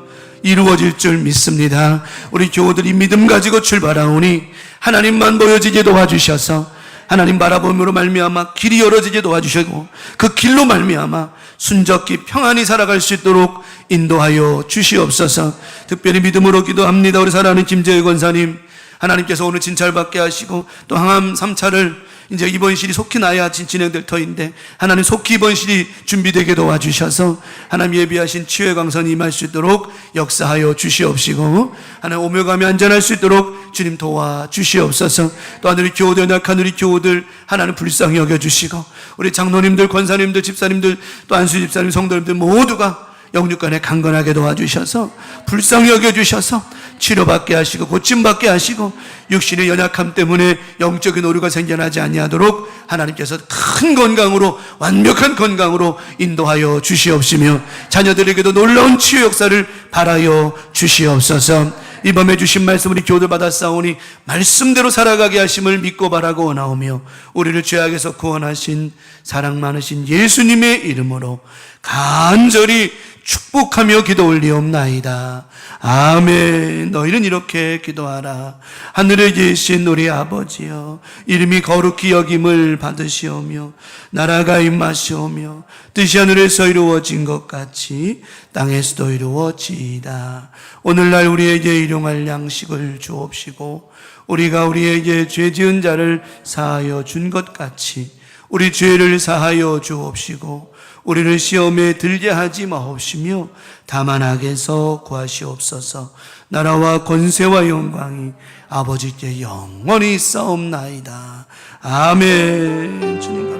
이루어질 줄 믿습니다. 우리 교우들이 믿음 가지고 출발하오니 하나님만 보여지게 도와주셔서 하나님 바라봄으로 말미암아 길이 열어지게 도와주시고 그 길로 말미암아 순적히 평안히 살아갈 수 있도록 인도하여 주시옵소서. 특별히 믿음으로 기도합니다. 우리 사랑하는 김재희 권사님, 하나님께서 오늘 진찰받게 하시고 또 항암 3차를 이제 입원실이 속히 나야 진행될 터인데 하나님 속히 입원실이 준비되게 도와주셔서 하나님 예비하신 치유의 광선이 임할 수 있도록 역사하여 주시옵시고 하나님 오며가며 안전할 수 있도록 주님 도와주시옵소서. 또한 우리 교우들, 약한 우리 교우들 하나님 불쌍히 여겨주시고 우리 장로님들, 권사님들, 집사님들, 또 안수 집사님, 성도님들 모두가 영육간에 강건하게 도와주셔서 불쌍히 여겨주셔서 치료받게 하시고 고침받게 하시고 육신의 연약함 때문에 영적인 오류가 생겨나지 아니하도록 하나님께서 큰 건강으로, 완벽한 건강으로 인도하여 주시옵시며 자녀들에게도 놀라운 치유 역사를 바라여 주시옵소서. 이 밤에 주신 말씀 우리 교들 받았사오니 말씀대로 살아가게 하심을 믿고 바라고 원하오며 우리를 죄악에서 구원하신 사랑 많으신 예수님의 이름으로 간절히 축복하며 기도 올리옵나이다. 아멘. 너희는 이렇게 기도하라. 하늘에 계신 우리 아버지여, 이름이 거룩히 여김을 받으시오며 나라가 임하시오며 뜻이 하늘에서 이루어진 것 같이 땅에서도 이루어지이다. 오늘날 우리에게 일용할 양식을 주옵시고 우리가 우리에게 죄 지은 자를 사하여 준 것 같이 우리 죄를 사하여 주옵시고 우리를 시험에 들게 하지 마옵시며 다만 악에서 구하시옵소서. 나라와 권세와 영광이 아버지께 영원히 있사옵나이다. 아멘. 주님